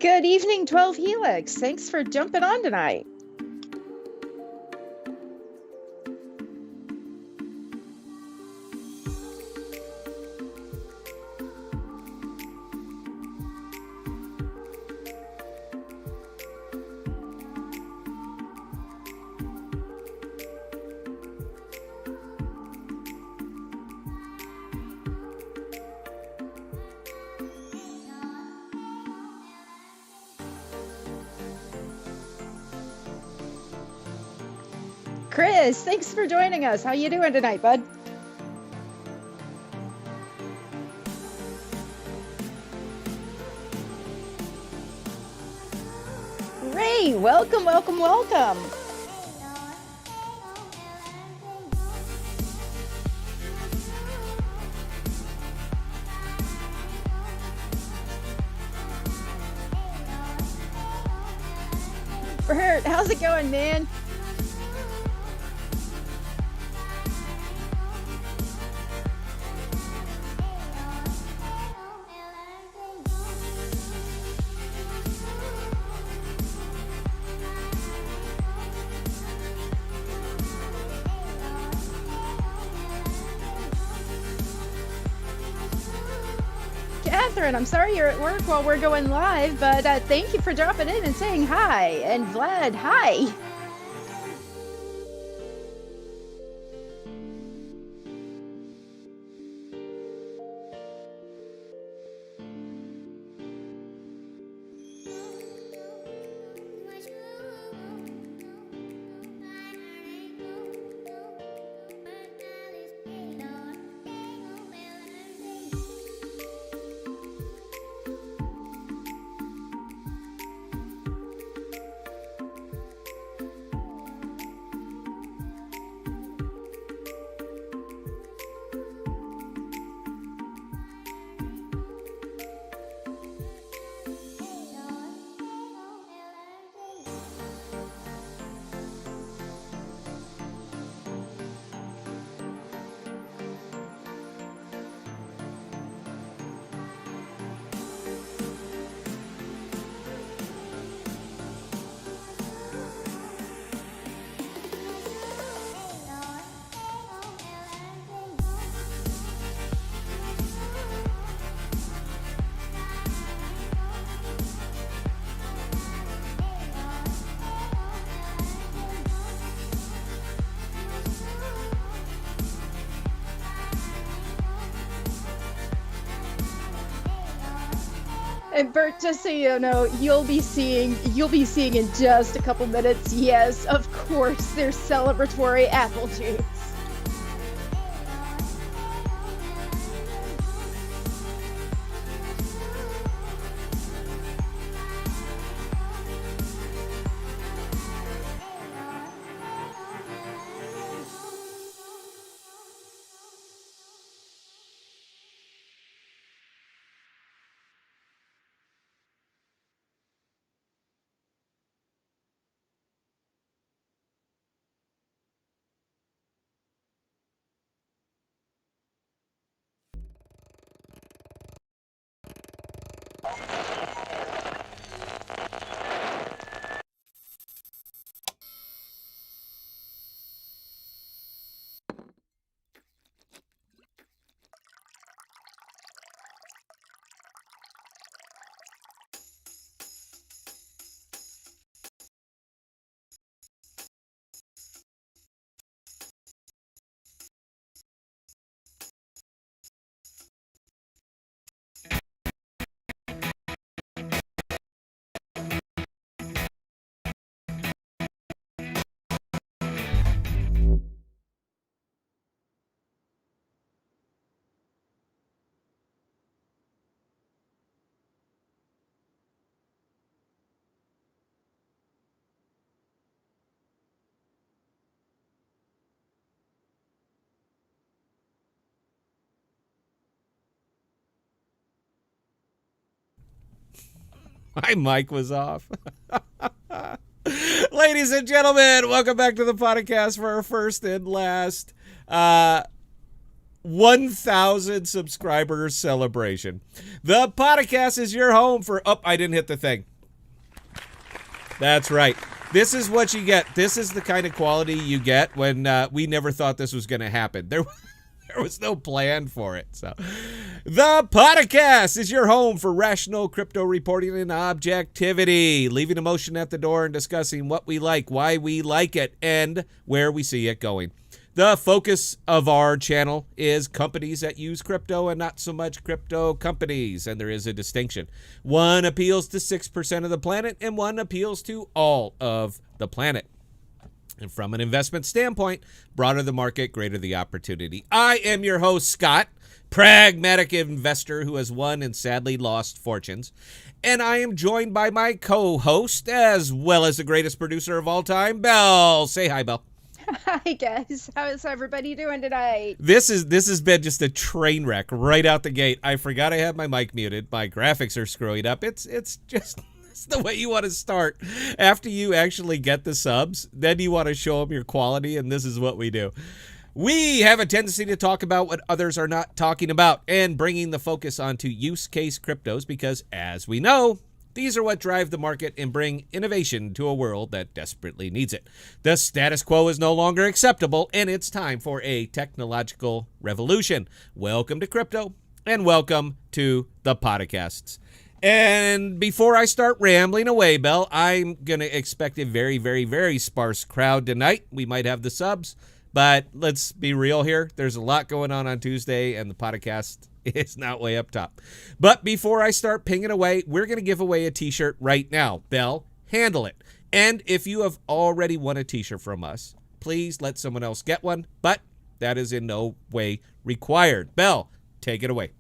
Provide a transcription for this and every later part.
Good evening, 12 Helix. Thanks for jumping on tonight. Chris, thanks for joining us. How you doing tonight, bud? Ray, welcome, welcome, welcome. Bert, how's it going, man? Catherine, I'm sorry you're at work while we're going live, but thank you for dropping in and saying hi. And Vlad, hi. And Bert, just so you know, you'll be seeing in just a couple minutes. Yes, of course, there's celebratory apple juice. My mic was off. Ladies and gentlemen, welcome back to the podcast for our first and last 1,000 subscribers celebration. The podcast is your home for... Oh, I didn't hit the thing. That's right. This is what you get. This is the kind of quality you get when we never thought this was going to happen. There was no plan for it. So, The Podcast is your home for rational crypto reporting and objectivity, leaving emotion at the door and discussing what we like, why we like it, and where we see it going. The focus of our channel is companies that use crypto and not so much crypto companies, and there is a distinction. One appeals to 6% of the planet, and one appeals to all of the planet. And from an investment standpoint, broader the market, greater the opportunity. I am your host, Scott, pragmatic investor who has won and sadly lost fortunes. And I am joined by my co-host, as well as the greatest producer of all time, Belle. Say hi, Belle. Hi guys, how is everybody doing tonight? This has been just a train wreck right out the gate. I forgot I had my mic muted. My graphics are screwing up. It's just it's the way you want to start. After you actually get the subs, then you want to show them your quality, and this is what we do. We have a tendency to talk about what others are not talking about and bringing the focus onto use case cryptos because, as we know, these are what drive the market and bring innovation to a world that desperately needs it. The status quo is no longer acceptable, and it's time for a technological revolution. Welcome to crypto, and welcome to the Podocasts. And before I start rambling away, Belle, I'm going to expect a very, very, very sparse crowd tonight. We might have the subs, but let's be real here. There's a lot going on Tuesday, and the podcast is not way up top. But before I start pinging away, we're going to give away a t-shirt right now. Belle, handle it. And if you have already won a t-shirt from us, please let someone else get one. But that is in no way required. Belle, take it away.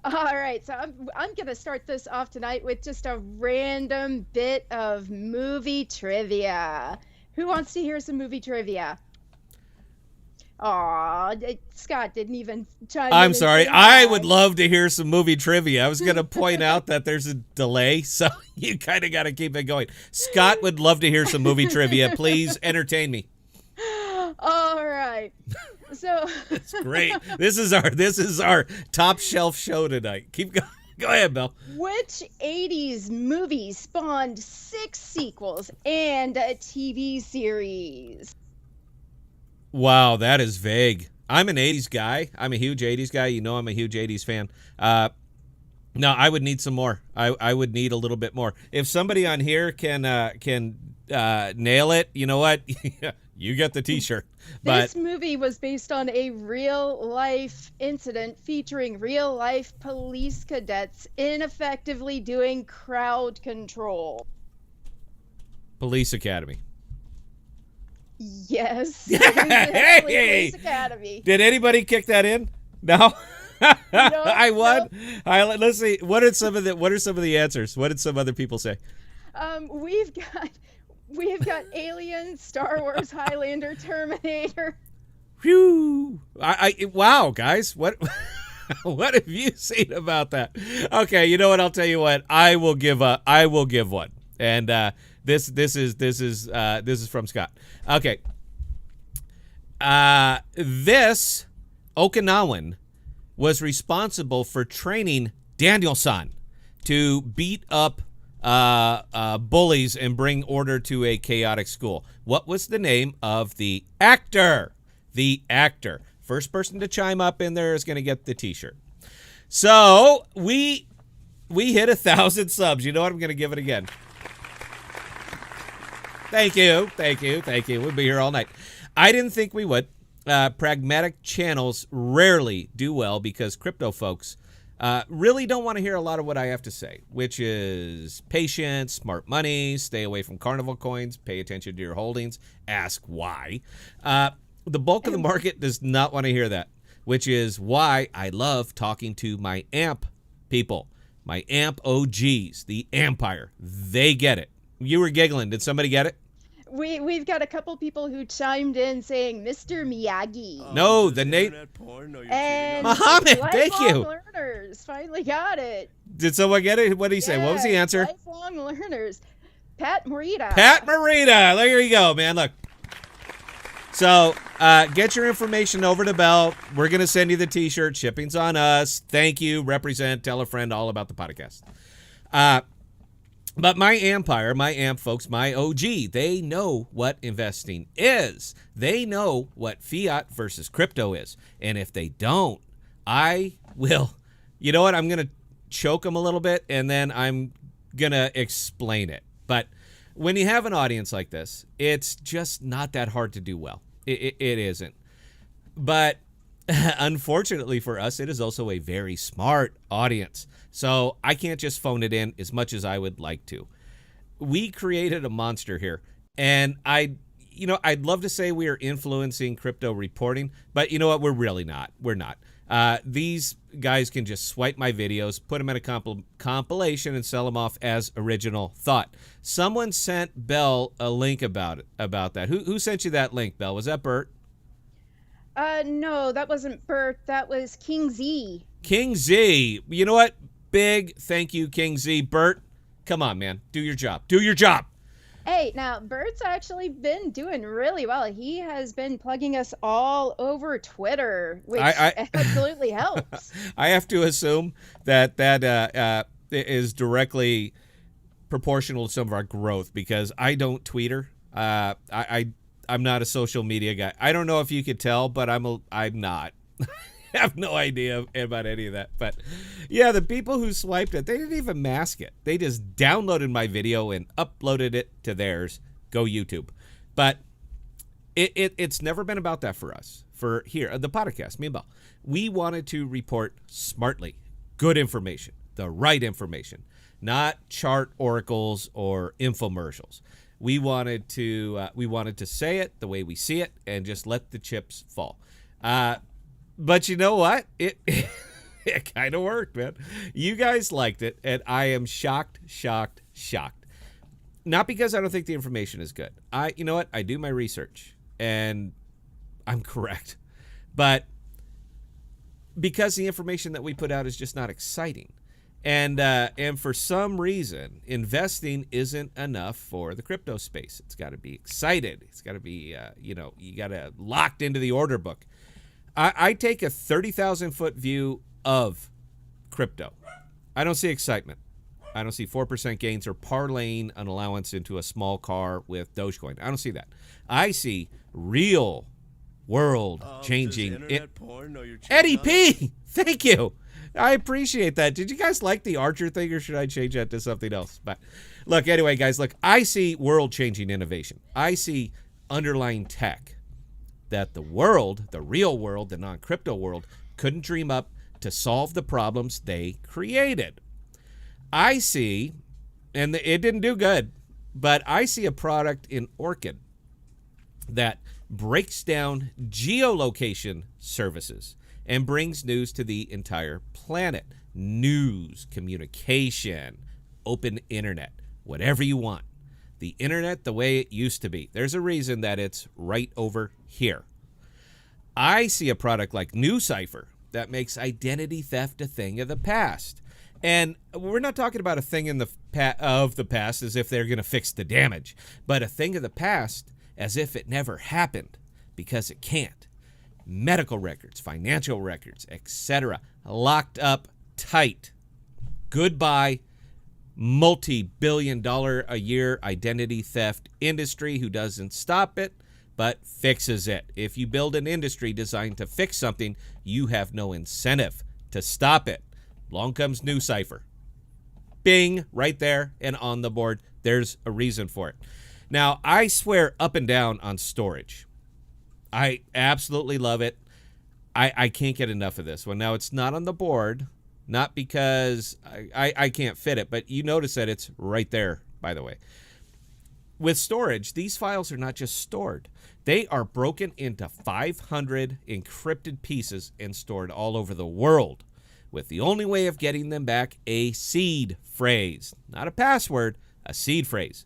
All right, so I'm going to start this off tonight with just a random bit of movie trivia. Who wants to hear some movie trivia? Aw, Scott didn't even chime in. I'm sorry. I would love to hear some movie trivia. I was going to point out that there's a delay, so you kind of got to keep it going. Scott would love to hear some movie trivia. Please entertain me. All right. So That's great. This is our top shelf show tonight. Keep going. Go ahead, Belle. Which 80s movie spawned 6 sequels and a TV series? Wow, that is vague. I'm an 80s guy. I'm a huge 80s guy. You know I'm a huge 80s fan. No, I would need some more. I would need a little bit more. If somebody on here can nail it, you know what? You get the t-shirt. This movie was based on a real-life incident featuring real-life police cadets ineffectively doing crowd control. Police Academy. Yes. Hey! Police Academy. Did anybody kick that in? No. I won. No. Let's see. What are some of the answers? What did some other people say? We've got Aliens, Star Wars, Highlander, Terminator. Phew! Wow, guys, what what have you seen about that? Okay, you know what? I'll tell you what. I will give one, and this is from Scott. Okay, this Okinawan was responsible for training Daniel-san to beat up bullies and bring order to a chaotic school. What was the name of the actor? The actor. First person to chime up in there is going to get the t-shirt. So we hit 1,000 subs. You know what? I'm going to give it again. Thank you. We'll be here all night. I didn't think we would. Pragmatic channels rarely do well because crypto folks really don't want to hear a lot of what I have to say, which is patience, smart money, stay away from carnival coins, pay attention to your holdings, ask why. The bulk of the market does not want to hear that, which is why I love talking to my AMP people, my AMP OGs, the Empire. They get it. You were giggling. Did somebody get it? We've got a couple people who chimed in saying Mr. Miyagi. No, the Nate. And Muhammad, thank you. Lifelong learners finally got it. Did someone get it? What did he say? What was the answer? Lifelong learners. Pat Morita. Pat Morita. There you go, man. Look. So get your information over to Belle. We're going to send you the t-shirt. Shipping's on us. Thank you. Represent. Tell a friend all about the podcast. But my empire, my amp folks, my OG, they know what investing is. They know what fiat versus crypto is. And if they don't, I will, you know what? I'm going to choke them a little bit and then I'm going to explain it. But when you have an audience like this, it's just not that hard to do well. It isn't. But unfortunately for us, it is also a very smart audience. So I can't just phone it in as much as I would like to. We created a monster here. And I'd love to say we are influencing crypto reporting, but you know what? We're really not. We're not. These guys can just swipe my videos, put them in a compilation, and sell them off as original thought. Someone sent Belle a link about that. Who sent you that link, Belle? Was that Bert? No, that wasn't Bert. That was King Z. King Z. You know what? Big thank you, King Z. Bert, come on, man. Do your job. Do your job. Hey, now Bert's actually been doing really well. He has been plugging us all over Twitter, which absolutely helps. I have to assume that is directly proportional to some of our growth because I don't tweeter. I'm not a social media guy. I don't know if you could tell, but I'm not. I have no idea about any of that. But yeah, the people who swiped it, they didn't even mask it. They just downloaded my video and uploaded it to theirs. Go YouTube. But it's never been about that for us. For here, the podcast, me and Bell, we wanted to report smartly, good information, the right information, not chart oracles or infomercials. We wanted to say it the way we see it and just let the chips fall. But you know what? It kind of worked, man. You guys liked it, and I am shocked. Not because I don't think the information is good. You know what? I do my research, and I'm correct. But because the information that we put out is just not exciting. And for some reason, investing isn't enough for the crypto space. It's got to be excited. It's got to be, you got to locked into the order book. I take a 30,000-foot view of crypto. I don't see excitement. I don't see 4% gains or parlaying an allowance into a small car with Dogecoin. I don't see that. I see real world changing. Eddie P, thank you. I appreciate that. Did you guys like the Archer thing, or should I change that to something else? But look, anyway, guys, look, I see world-changing innovation. I see underlying tech that the world, the real world, the non-crypto world, couldn't dream up to solve the problems they created. I see, and it didn't do good, but I see a product in Orchid that breaks down geolocation services and brings news to the entire planet. News, communication, open internet, whatever you want. The internet the way it used to be. There's a reason that it's right over here. I see a product like NewCipher that makes identity theft a thing of the past. And we're not talking about a thing of the past as if they're going to fix the damage, but a thing of the past as if it never happened, because it can't. Medical records, financial records, etc., locked up tight. Goodbye, multi-billion-dollar-a-year identity theft industry who doesn't stop it, but fixes it. If you build an industry designed to fix something, you have no incentive to stop it. Along comes NewCipher. Bing, right there and on the board. There's a reason for it. Now, I swear up and down on storage. I absolutely love it. I can't get enough of this one. Now, it's not on the board, not because I can't fit it, but you notice that it's right there, by the way. With storage, these files are not just stored. They are broken into 500 encrypted pieces and stored all over the world, with the only way of getting them back a seed phrase. Not a password, a seed phrase.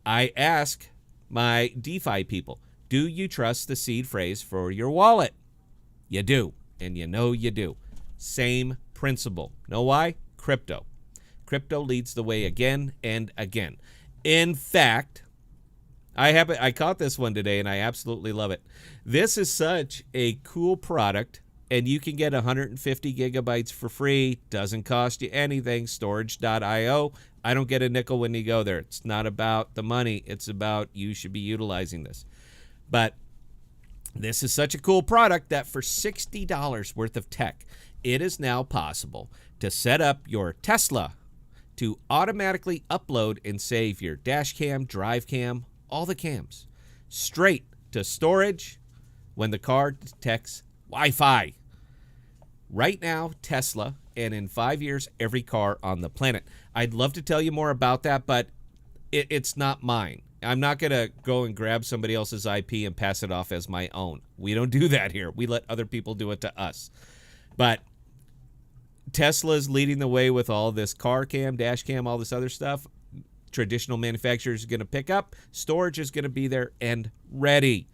I ask my DeFi people, do you trust the seed phrase for your wallet? You do, and you know you do. Same principle. Know why? Crypto. Crypto leads the way again and again. In fact, I caught this one today, and I absolutely love it. This is such a cool product, and you can get 150 gigabytes for free. Doesn't cost you anything. Storage.io. I don't get a nickel when you go there. It's not about the money. It's about you should be utilizing this. But this is such a cool product that for $60 worth of tech, it is now possible to set up your Tesla to automatically upload and save your dash cam, drive cam, all the cams straight to storage when the car detects Wi-Fi. Right now, Tesla, and in 5 years, every car on the planet. I'd love to tell you more about that, but it's not mine. I'm not going to go and grab somebody else's IP and pass it off as my own. We don't do that here. We let other people do it to us. But Tesla's leading the way with all this car cam, dash cam, all this other stuff. Traditional manufacturers are going to pick up. Storage is going to be there and ready.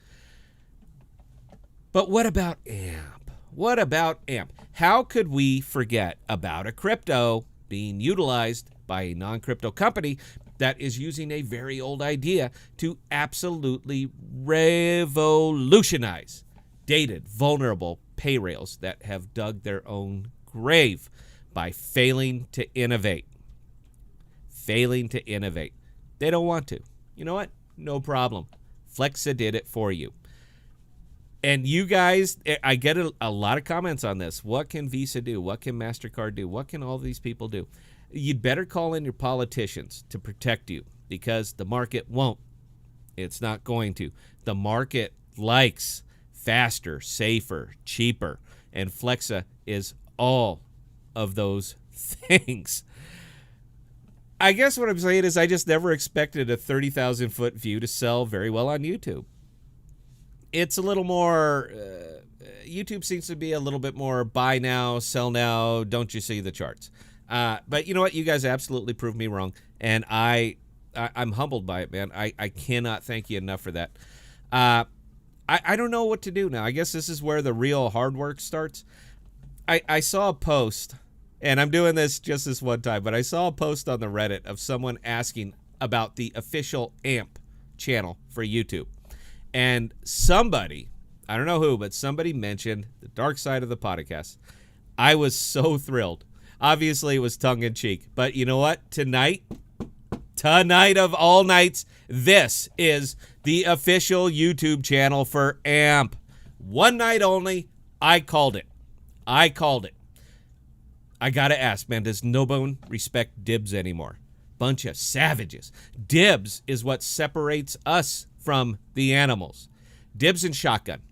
But what about AMP? What about AMP? How could we forget about a crypto being utilized by a non-crypto company that is using a very old idea to absolutely revolutionize dated, vulnerable pay rails that have dug their own grave by failing to innovate? Failing to innovate. They don't want to. You know what? No problem. Flexa did it for you. And you guys, I get a lot of comments on this. What can Visa do? What can MasterCard do? What can all these people do? You'd better call in your politicians to protect you, because the market won't. It's not going to. The market likes faster, safer, cheaper. And Flexa is all of those things. I guess what I'm saying is I just never expected a 30,000 foot view to sell very well on YouTube. It's a little more, YouTube seems to be a little bit more buy now, sell now, don't you see the charts? But you know what? You guys absolutely proved me wrong. And I'm humbled by it, man. I cannot thank you enough for that. I don't know what to do now. I guess this is where the real hard work starts. I saw a post, and I'm doing this just this one time, but I saw a post on the Reddit of someone asking about the official AMP channel for YouTube. And somebody, I don't know who, but somebody mentioned the dark side of the podcast. I was so thrilled. Obviously, it was tongue-in-cheek. But you know what? Tonight of all nights, this is the official YouTube channel for AMP. One night only. I called it. I got to ask, man, does no one respect Dibs anymore? Bunch of savages. Dibs is what separates us from the animals. Dibs and Shotgun.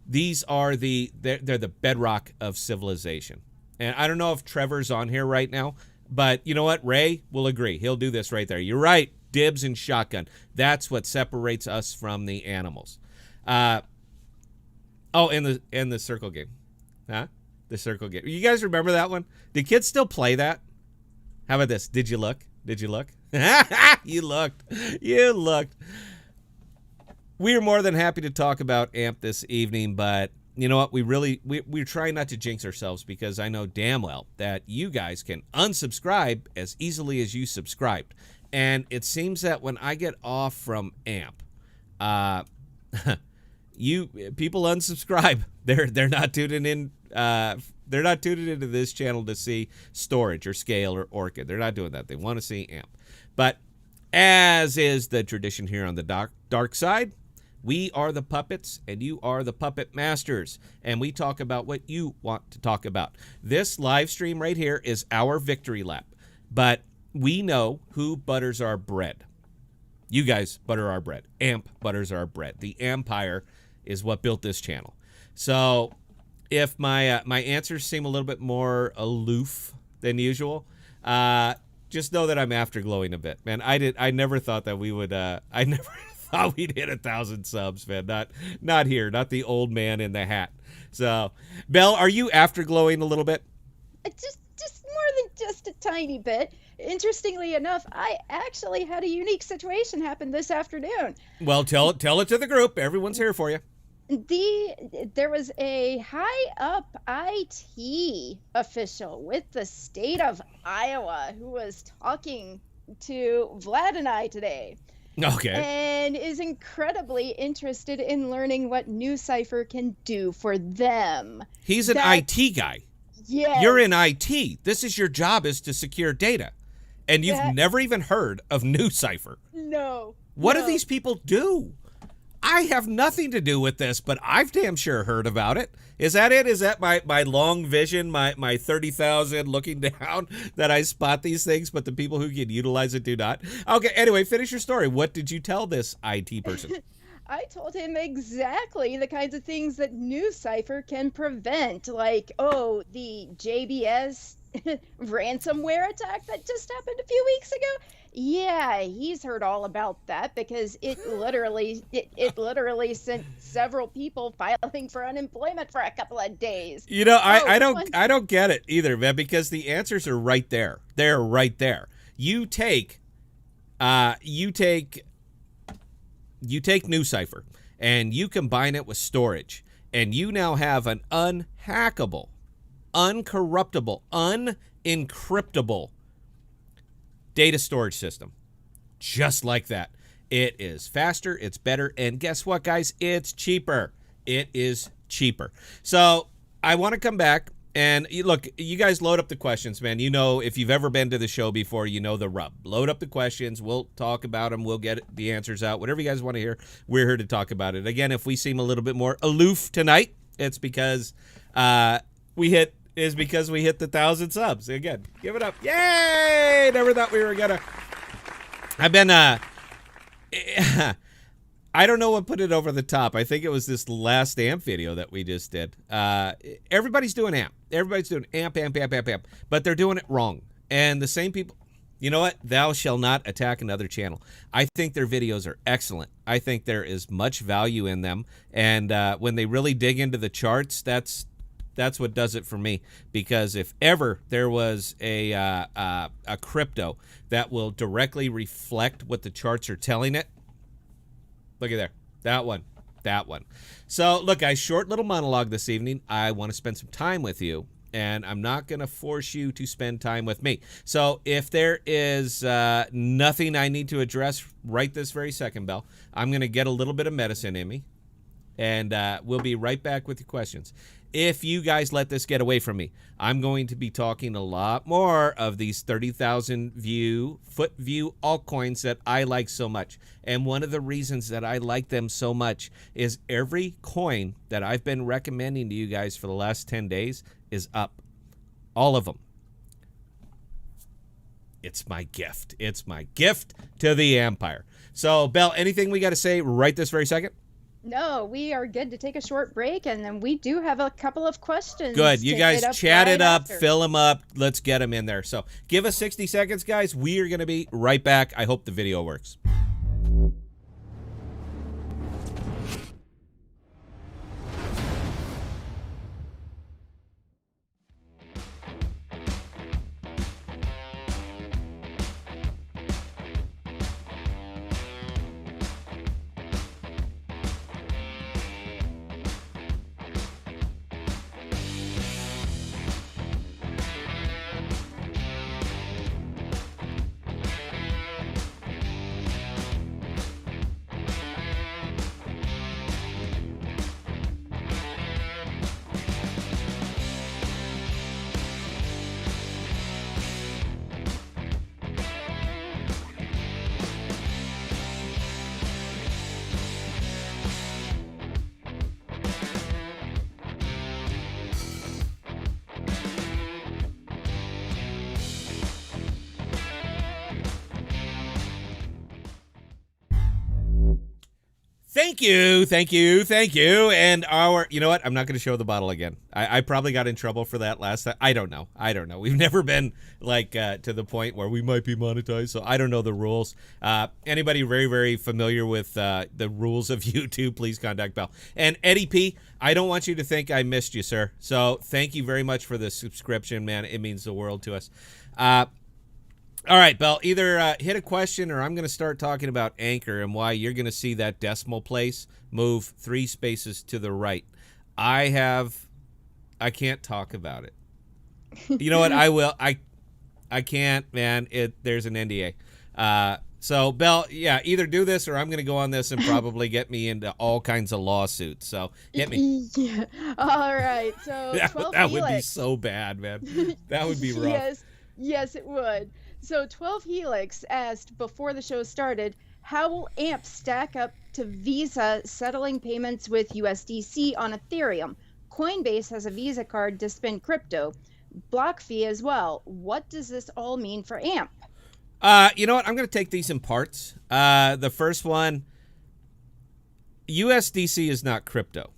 These are they're the bedrock of civilization. And I don't know if Trevor's on here right now, but you know what? Ray will agree. He'll do this right there. You're right. Dibs and Shotgun. That's what separates us from the animals. And the circle game. Huh? The circle game. You guys remember that one? Do kids still play that? How about this? Did you look? You looked. You looked. We are more than happy to talk about AMP this evening, but you know what? We're trying not to jinx ourselves, because I know damn well that you guys can unsubscribe as easily as you subscribed. And it seems that when I get off from AMP, people unsubscribe. They're not tuning in. They're not tuning into this channel to see Storage or Scale or Orchid. They're not doing that. They want to see AMP. But as is the tradition here on the dark side, we are the puppets and you are the puppet masters, and we talk about what you want to talk about. This live stream right here is our victory lap, but we know who butters our bread. You guys butter our bread. AMP butters our bread. The Empire is what built this channel. So if my answers seem a little bit more aloof than usual, just know that I'm afterglowing a bit, man. I never thought that we would. I never thought we'd hit 1,000 subs, man. Not here. Not the old man in the hat. So, Belle, are you afterglowing a little bit? Just more than just a tiny bit. Interestingly enough, I actually had a unique situation happen this afternoon. Well, tell it to the group. Everyone's here for you. There was a high up IT official with the state of Iowa who was talking to Vlad and I today. Okay. And is incredibly interested in learning what NewCipher can do for them. He's an IT guy. Yes. You're in IT. This is your job, is to secure data. and you've That never even heard of New Cipher. no, What do no. these people do? I have nothing to do with this, but I've damn sure heard about it. Is that it? Is that my long vision, my 30,000 looking down that I spot these things, but the people who can utilize it do not? Okay, anyway, finish your story. What did you tell this IT person? I told him exactly the kinds of things that New Cipher can prevent, like, oh, the JBS ransomware attack that just happened a few weeks ago. Yeah, he's heard all about that because it literally sent several people filing for unemployment for a couple of days. You know, Oh, I don't get it either, man, because the answers are right there. They're right there. You take New Cipher and you combine it with storage, and you now have an unhackable, uncorruptible, unencryptable data storage system. Just like that. It is faster, it's better, and guess what, guys? It's cheaper. It is cheaper. So I want to come back. And look, you guys load up the questions, man. You know, if you've ever been to the show before, you know the rub. Load up the questions. We'll talk about them. We'll get the answers out. Whatever you guys want to hear, we're here to talk about it. Again, if we seem a little bit more aloof tonight, it's because we hit the 1,000 subs. Again, give it up. Yay! Never thought we were going to. I've been, I don't know what put it over the top. I think it was this last AMP video that we just did. Everybody's doing AMP. Everybody's doing AMP. But they're doing it wrong. And the same people, you know what? Thou shall not attack another channel. I think their videos are excellent. I think there is much value in them. And when they really dig into the charts, that's what does it for me. Because if ever there was a crypto that will directly reflect what the charts are telling it, look at there. That one. So, look, guys, short little monologue this evening. I want to spend some time with you, and I'm not going to force you to spend time with me. So, if there is nothing I need to address right this very second, Belle, I'm going to get a little bit of medicine in me, and we'll be right back with your questions. If you guys let this get away from me, I'm going to be talking a lot more of these 30,000 foot view altcoins that I like so much. And one of the reasons that I like them so much is every coin that I've been recommending to you guys for the last 10 days is up. All of them. It's my gift. It's my gift to the empire. So, Belle, anything we got to say right this very second? No, we are good to take a short break, and then we do have a couple of questions. Good. You guys chat it up, after. fill them up. Let's get them in there. So give us 60 seconds, guys. We are going to be right back. I hope the video works. Thank you. And you know what? I'm not going to show the bottle again. I probably got in trouble for that last time. I don't know. We've never been like to the point where we might be monetized, so I don't know the rules. Anybody very, very familiar with the rules of YouTube, please contact Belle. And Eddie P, I don't want you to think I missed you, sir. So thank you very much for the subscription, man. It means the world to us. All right, Belle, either hit a question or I'm going to start talking about Anchor and why you're going to see that decimal place move 3 spaces to the right. I can't talk about it. You know what? I will. I can't, man. There's an NDA. So, Belle, yeah, either do this or I'm going to go on this and probably get me into all kinds of lawsuits. So, hit me. Yeah. All right. So, that 12 would be Felix. so bad, man. That would be rough. Yes, it would. So 12 Helix asked before the show started, how will AMP stack up to Visa settling payments with USDC on Ethereum? Coinbase has a Visa card to spend crypto, block fee as well. What does this all mean for AMP? You know what? I'm going to take these in parts. The first one, USDC is not crypto.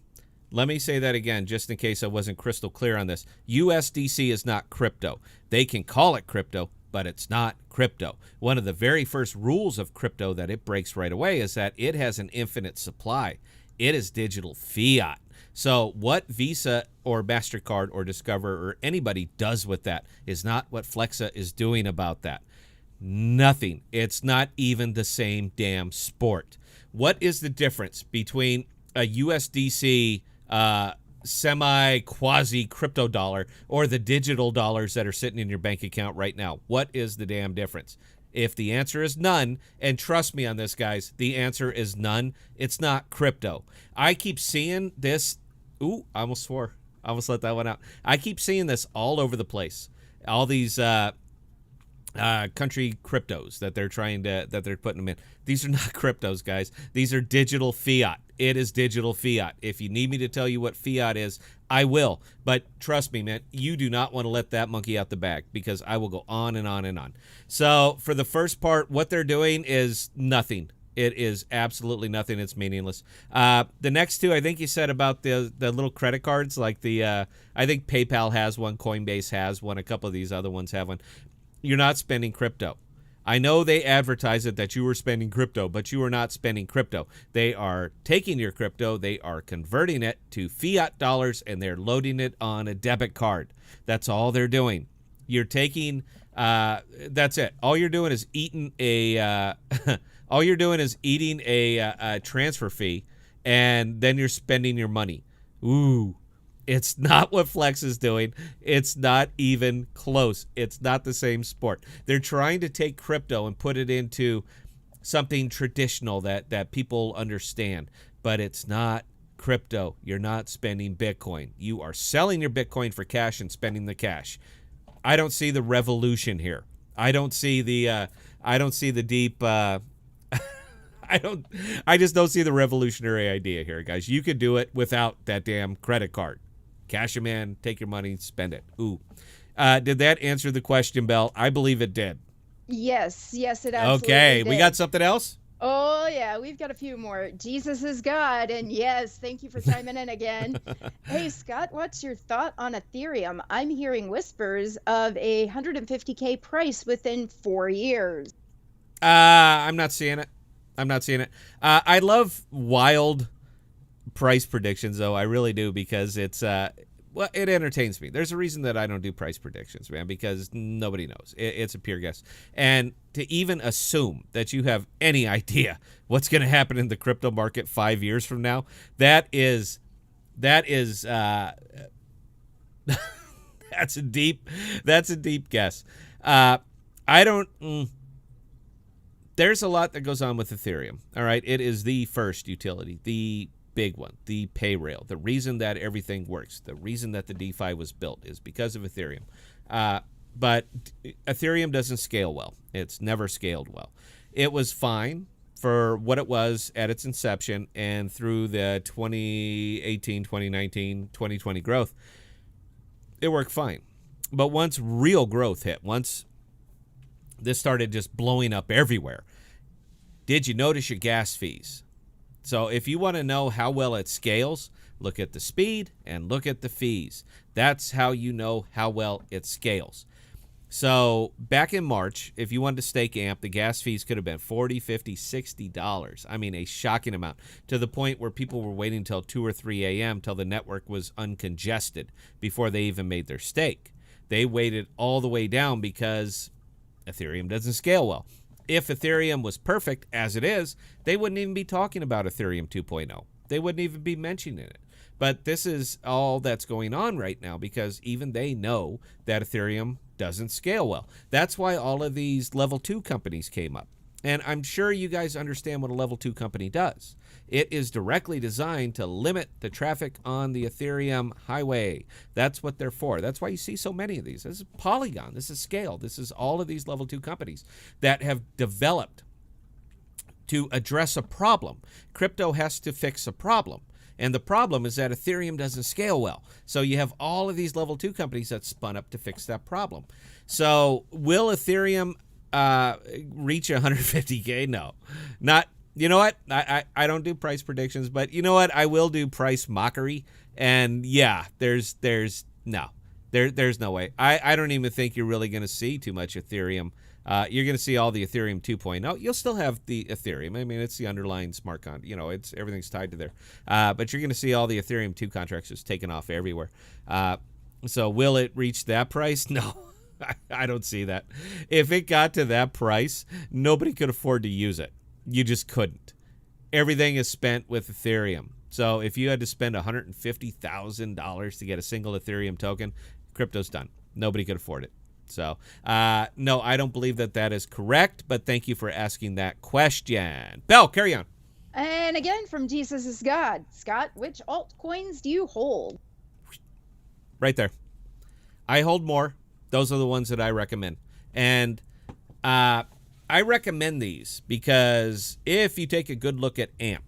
Let me say that again, just in case I wasn't crystal clear on this. USDC is not crypto. They can call it crypto, but it's not crypto. One of the very first rules of crypto that it breaks right away is that it has an infinite supply. It is digital fiat. So what Visa or MasterCard or Discover or anybody does with that is not what Flexa is doing about that. Nothing. It's not even the same damn sport. What is the difference between a USDC semi-quasi crypto dollar or the digital dollars that are sitting in your bank account right now? What is the damn difference? If the answer is none, and trust me on this, guys, the answer is none, it's not crypto. I keep seeing this. Ooh, I almost swore. I almost let that one out. I keep seeing this all over the place. All these country cryptos that they're putting them in. These are not cryptos, guys. These are digital fiat. It is digital fiat. If you need me to tell you what fiat is, I will. But trust me, man, you do not want to let that monkey out the bag, because I will go on and on and on. So for the first part, what they're doing is nothing. It is absolutely nothing. It's meaningless. The next two, I think you said about the little credit cards, like I think PayPal has one, Coinbase has one, a couple of these other ones have one. You're not spending crypto. I know they advertise it that you were spending crypto, but you are not spending crypto. They are taking your crypto, they are converting it to fiat dollars, and they're loading it on a debit card. That's all they're doing. You're taking, that's it. All you're doing is eating a transfer fee, and then you're spending your money. Ooh. It's not what Flex is doing. It's not even close. It's not the same sport. They're trying to take crypto and put it into something traditional that people understand, but it's not crypto. You're not spending Bitcoin. You are selling your Bitcoin for cash and spending the cash. I don't see the revolution here. I don't see the deep I just don't see the revolutionary idea here, guys. You could do it without that damn credit card. Cash them in, take your money, spend it. Ooh. Did that answer the question, Belle? I believe it did. Yes, it absolutely Okay, did. we got something else? Oh, yeah, we've got a few more. Jesus is God, and yes, thank you for chiming in again. Hey, Scott, what's your thought on Ethereum? I'm hearing whispers of a 150K price within 4 years. I'm not seeing it. I love wild price predictions, though. I really do, because it's it entertains me. There's a reason that I don't do price predictions, man, because nobody knows. It's a pure guess. And to even assume that you have any idea what's going to happen in the crypto market 5 years from now, that's a deep guess. I don't. There's a lot that goes on with Ethereum. All right, it is the first utility, the big one, the pay rail. The reason that everything works, the reason that the DeFi was built, is because of Ethereum. But Ethereum doesn't scale well. It's never scaled well. It was fine for what it was at its inception and through the 2018, 2019, 2020 growth. It worked fine. But once real growth hit, once this started just blowing up everywhere, did you notice your gas fees? So if you want to know how well it scales, look at the speed and look at the fees. That's how you know how well it scales. So back in March, if you wanted to stake AMP, the gas fees could have been $40, $50, $60. I mean, a shocking amount, to the point where people were waiting until 2 or 3 a.m. till the network was uncongested before they even made their stake. They waited all the way down because Ethereum doesn't scale well. If Ethereum was perfect, as it is, they wouldn't even be talking about Ethereum 2.0. They wouldn't even be mentioning it. But this is all that's going on right now, because even they know that Ethereum doesn't scale well. That's why all of these level 2 companies came up. And I'm sure you guys understand what a level 2 company does. It is directly designed to limit the traffic on the Ethereum highway. That's what they're for. That's why you see so many of these. This is Polygon. This is Scale. This is all of these level 2 companies that have developed to address a problem. Crypto has to fix a problem. And the problem is that Ethereum doesn't scale well. So you have all of these level 2 companies that spun up to fix that problem. So will Ethereum reach 150K? No. Not. You know what? I don't do price predictions, but you know what? I will do price mockery. And yeah, there's no way. I don't even think you're really going to see too much Ethereum. You're going to see all the Ethereum 2.0. You'll still have the Ethereum. I mean, it's the underlying smart contract. You know, it's everything's tied to there. But you're going to see all the Ethereum 2 contracts just taken off everywhere. So will it reach that price? No. I don't see that. If it got to that price, nobody could afford to use it. You just couldn't. Everything is spent with Ethereum. So if you had to spend $150,000 to get a single Ethereum token, crypto's done. Nobody could afford it. So, no, I don't believe that is correct, but thank you for asking that question. Belle, carry on. And again from Jesus is God. Scott, which altcoins do you hold? Right there. I hold more. Those are the ones that I recommend. And I recommend these because if you take a good look at AMP,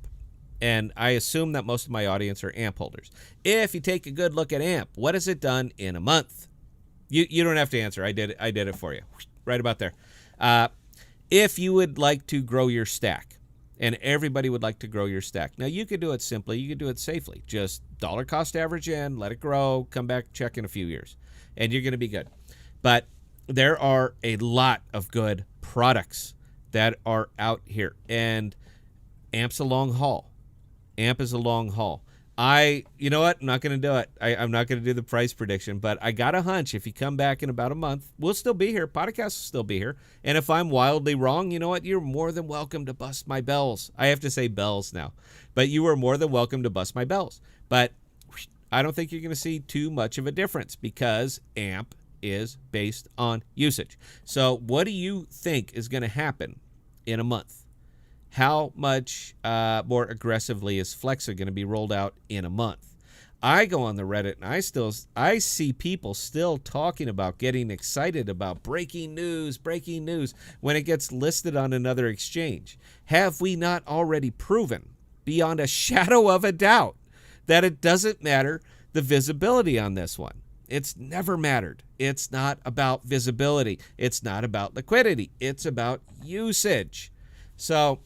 and I assume that most of my audience are AMP holders. If you take a good look at AMP, what has it done in a month? You don't have to answer. I did it for you. Right about there. If you would like to grow your stack, and everybody would like to grow your stack. Now, you could do it simply. You could do it safely. Just dollar cost average in, let it grow, come back, check in a few years, and you're going to be good. But there are a lot of good products that are out here, and AMP's a long haul. AMP is a long haul. You know what? I'm not going to do it. I'm not going to do the price prediction, but I got a hunch if you come back in about a month, we'll still be here. Podcasts will still be here. And if I'm wildly wrong, you know what? You're more than welcome to bust my bells. I have to say bells now, but you are more than welcome to bust my bells. But I don't think you're going to see too much of a difference because AMP is based on usage. So what do you think is going to happen in a month? How much more aggressively is Flexa going to be rolled out in a month? I go on the Reddit and I see people still talking about getting excited about breaking news when it gets listed on another exchange. Have we not already proven beyond a shadow of a doubt that it doesn't matter the visibility on this one? It's never mattered. It's not about visibility. It's not about liquidity. It's about usage. So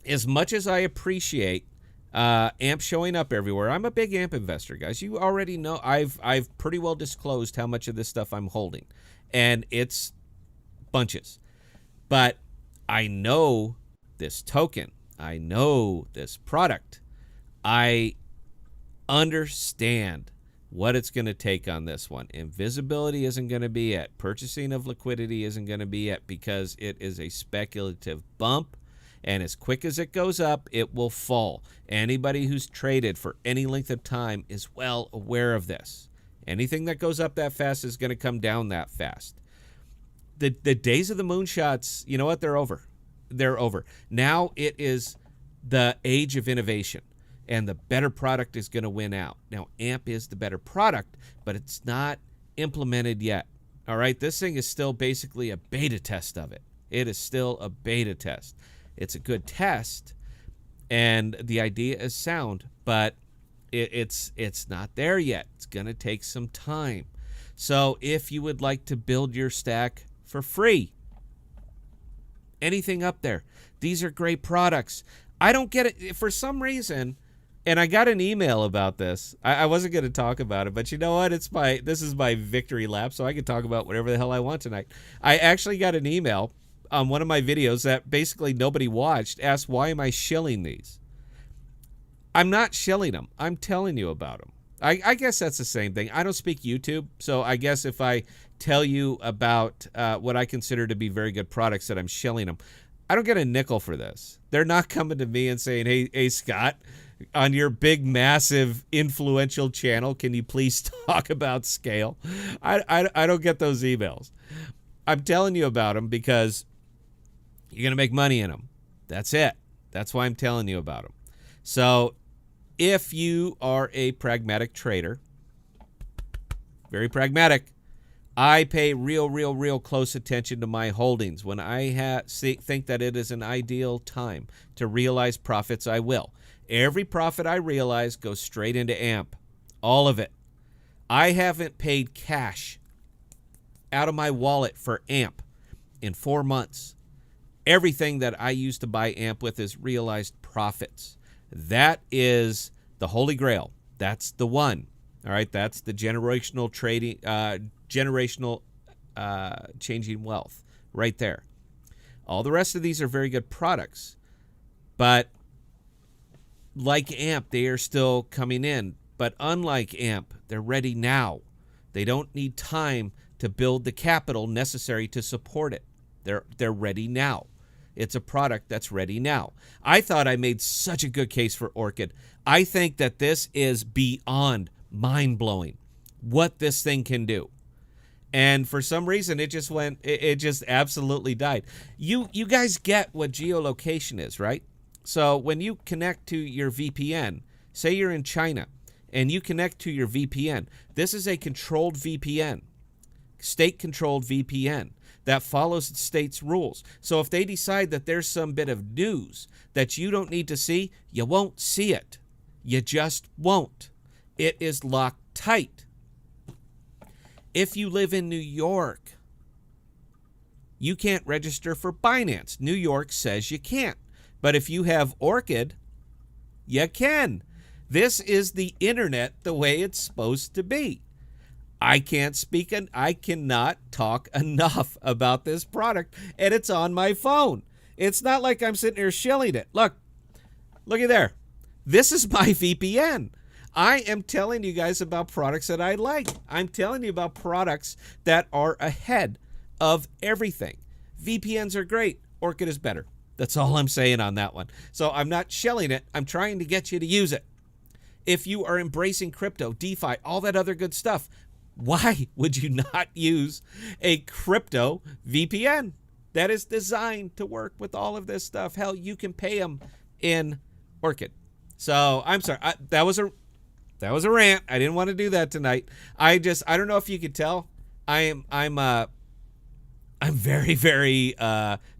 as much as I appreciate AMP showing up everywhere, I'm a big AMP investor, guys. You already know I've pretty well disclosed how much of this stuff I'm holding, and it's bunches. But I know this token. I know this product. I understand what it's going to take on this one. Invisibility isn't going to be it. Purchasing of liquidity isn't going to be it because it is a speculative bump. And as quick as it goes up, it will fall. Anybody who's traded for any length of time is well aware of this. Anything that goes up that fast is going to come down that fast. The days of the moonshots, you know what? They're over. They're over. Now it is the age of innovation, and the better product is going to win out. Now, AMP is the better product, but it's not implemented yet. All right? This thing is still basically a beta test of it. It is still a beta test. It's a good test, and the idea is sound, but it's not there yet. It's going to take some time. So if you would like to build your stack for free, anything up there, these are great products. I don't get it. For some reason, and I got an email about this. I wasn't going to talk about it, but you know what? This is my victory lap, so I can talk about whatever the hell I want tonight. I actually got an email on one of my videos that basically nobody watched, asked, why am I shilling these? I'm not shilling them. I'm telling you about them. I guess that's the same thing. I don't speak YouTube, so I guess if I tell you about what I consider to be very good products that I'm shilling them, I don't get a nickel for this. They're not coming to me and saying, hey Scott, on your big, massive, influential channel, can you please talk about Scale? I don't get those emails. I'm telling you about them because You're going to make money in them. That's it. That's why I'm telling you about them. So if you are a pragmatic trader, very pragmatic, I pay real close attention to my holdings. When I think that it is an ideal time to realize profits, I will. Every profit I realize goes straight into AMP. All of it. I haven't paid cash out of my wallet for AMP in 4 months. Everything that I use to buy AMP with is realized profits. That is the holy grail. That's the one. All right, that's the generational trading, changing wealth right there. All the rest of these are very good products, but like AMP, they are still coming in. But unlike AMP, they're ready now. They don't need time to build the capital necessary to support it. They're ready now. It's a product that's ready now. I thought I made such a good case for Orchid. I think that this is beyond mind-blowing what this thing can do. And for some reason, it just absolutely died. You guys get what geolocation is, right? So when you connect to your VPN, say you're in China, and you connect to your VPN, this is a controlled VPN, state-controlled VPN that follows the state's rules. So if they decide that there's some bit of news that you don't need to see, you won't see it. You just won't. It is locked tight. If you live in New York, you can't register for Binance. New York says you can't. But if you have Orchid, you can. This is the internet the way it's supposed to be. I cannot talk enough about this product, and it's on my phone. It's not like I'm sitting here shilling it. Looky there. This is my VPN. I am telling you guys about products that I like. I'm telling you about products that are ahead of everything. VPNs are great. Orchid is better. That's all I'm saying on that one. So I'm not shelling it. I'm trying to get you to use it. If you are embracing crypto, DeFi, all that other good stuff, why would you not use a crypto VPN that is designed to work with all of this stuff? Hell, you can pay them in Orchid. So I'm sorry. That was a rant. I didn't want to do that tonight. I don't know if you could tell. I'm very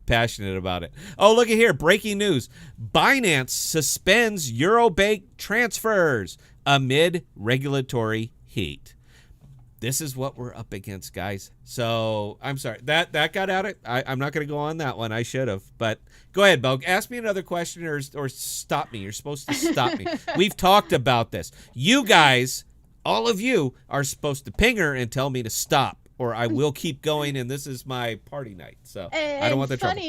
passionate about it. Oh, look at here. Breaking news. Binance suspends Eurobank transfers amid regulatory heat. This is what we're up against, guys. So I'm sorry. That got out of I'm not going to go on that one. I should have. But go ahead, Bo. Ask me another question or stop me. You're supposed to stop me. We've talked about this. You guys, all of you, are supposed to ping her and tell me to stop, or I will keep going, and this is my party night. So I don't want the trouble.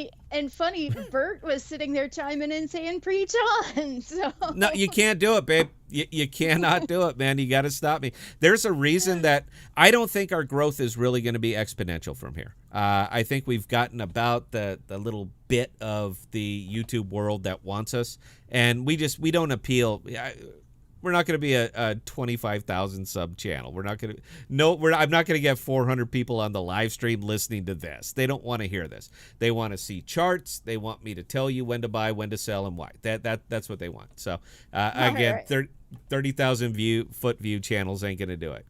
Funny, Bert was sitting there chiming in saying, preach on. So. No, you can't do it, babe. You cannot do it, man. You got to stop me. There's a reason that I don't think our growth is really going to be exponential from here. I think we've gotten about the little bit of the YouTube world that wants us, and we don't appeal. We're not going to be a 25,000 sub channel. I'm not going to get 400 people on the live stream listening to this. They don't want to hear this. They want to see charts. They want me to tell you when to buy, when to sell, and why. That's what they want. So again, 30,000 foot view channels ain't going to do it.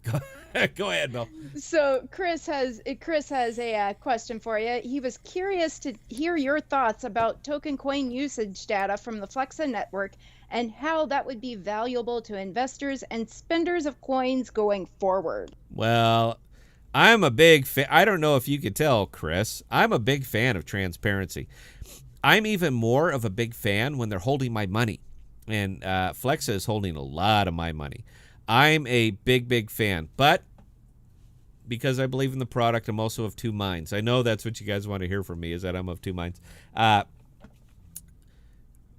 Go ahead, Bill. So Chris has a question for you. He was curious to hear your thoughts about token coin usage data from the Flexa network and how that would be valuable to investors and spenders of coins going forward. Well, I'm a big fan. I don't know if you could tell, Chris. I'm a big fan of transparency. I'm even more of a big fan when they're holding my money. And Flexa is holding a lot of my money. I'm a big fan. But because I believe in the product, I'm also of two minds. I know that's what you guys want to hear from me, is that I'm of two minds.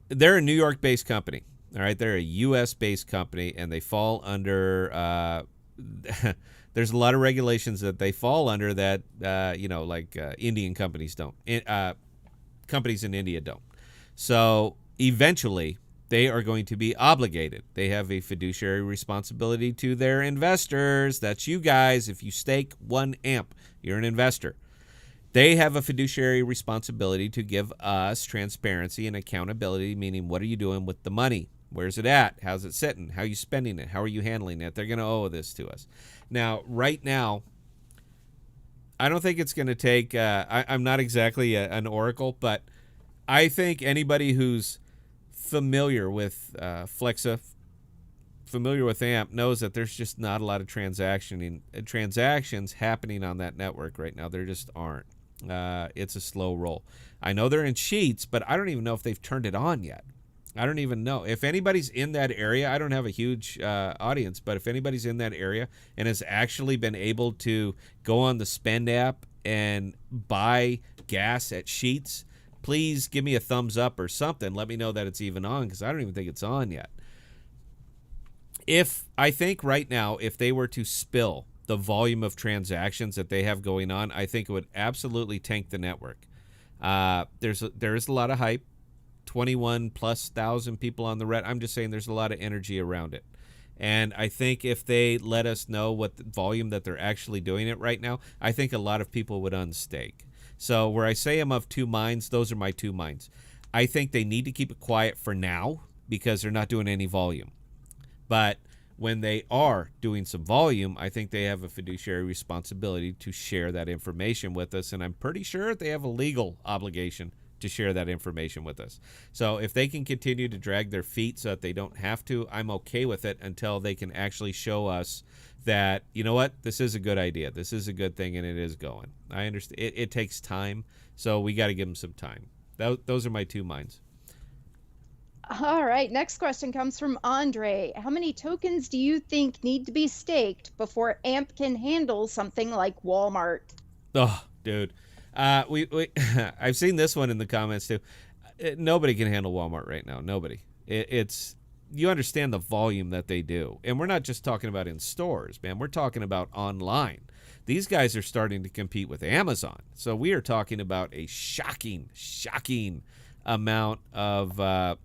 They're a New York-based company. All right, they're a U.S.-based company, and they fall under. There's a lot of regulations that they fall under that Indian companies don't. Companies in India don't. So eventually, they are going to be obligated. They have a fiduciary responsibility to their investors. That's you guys. If you stake 1 amp, you're an investor. They have a fiduciary responsibility to give us transparency and accountability, meaning what are you doing with the money? Where's it at? How's it sitting? How are you spending it? How are you handling it? They're going to owe this to us. Now, right now, I don't think it's going to take, I'm not exactly an oracle, but I think anybody who's familiar with Flexa, familiar with AMP, knows that there's just not a lot of transactions happening on that network right now. There just aren't. It's a slow roll. I know they're in Sheets, but I don't even know if they've turned it on yet. I don't even know. If anybody's in that area, I don't have a huge audience, but if anybody's in that area and has actually been able to go on the Spend app and buy gas at Sheets, please give me a thumbs up or something. Let me know that it's even on, because I don't even think it's on yet. I think right now, if they were to spill the volume of transactions that they have going on, I think it would absolutely tank the network. There is a lot of hype. 21 plus thousand people on the Red. I'm just saying there's a lot of energy around it. And I think if they let us know what the volume that they're actually doing it right now, I think a lot of people would unstake. So where I say I'm of two minds, those are my two minds. I think they need to keep it quiet for now because they're not doing any volume. But when they are doing some volume, I think they have a fiduciary responsibility to share that information with us. And I'm pretty sure they have a legal obligation to share that information with us. So if they can continue to drag their feet so that they don't have to, I'm okay with it until they can actually show us that, you know what, this is a good idea. This is a good thing, and it is going. I understand. It takes time, so we got to give them some time. Those are my two minds. All right, next question comes from Andre. How many tokens do you think need to be staked before AMP can handle something like Walmart? Oh, dude. We I've seen this one in the comments too. Nobody can handle Walmart right now. Nobody. It's you understand the volume that they do, and we're not just talking about in stores, man. We're talking about online. These guys are starting to compete with Amazon, so we are talking about a shocking amount of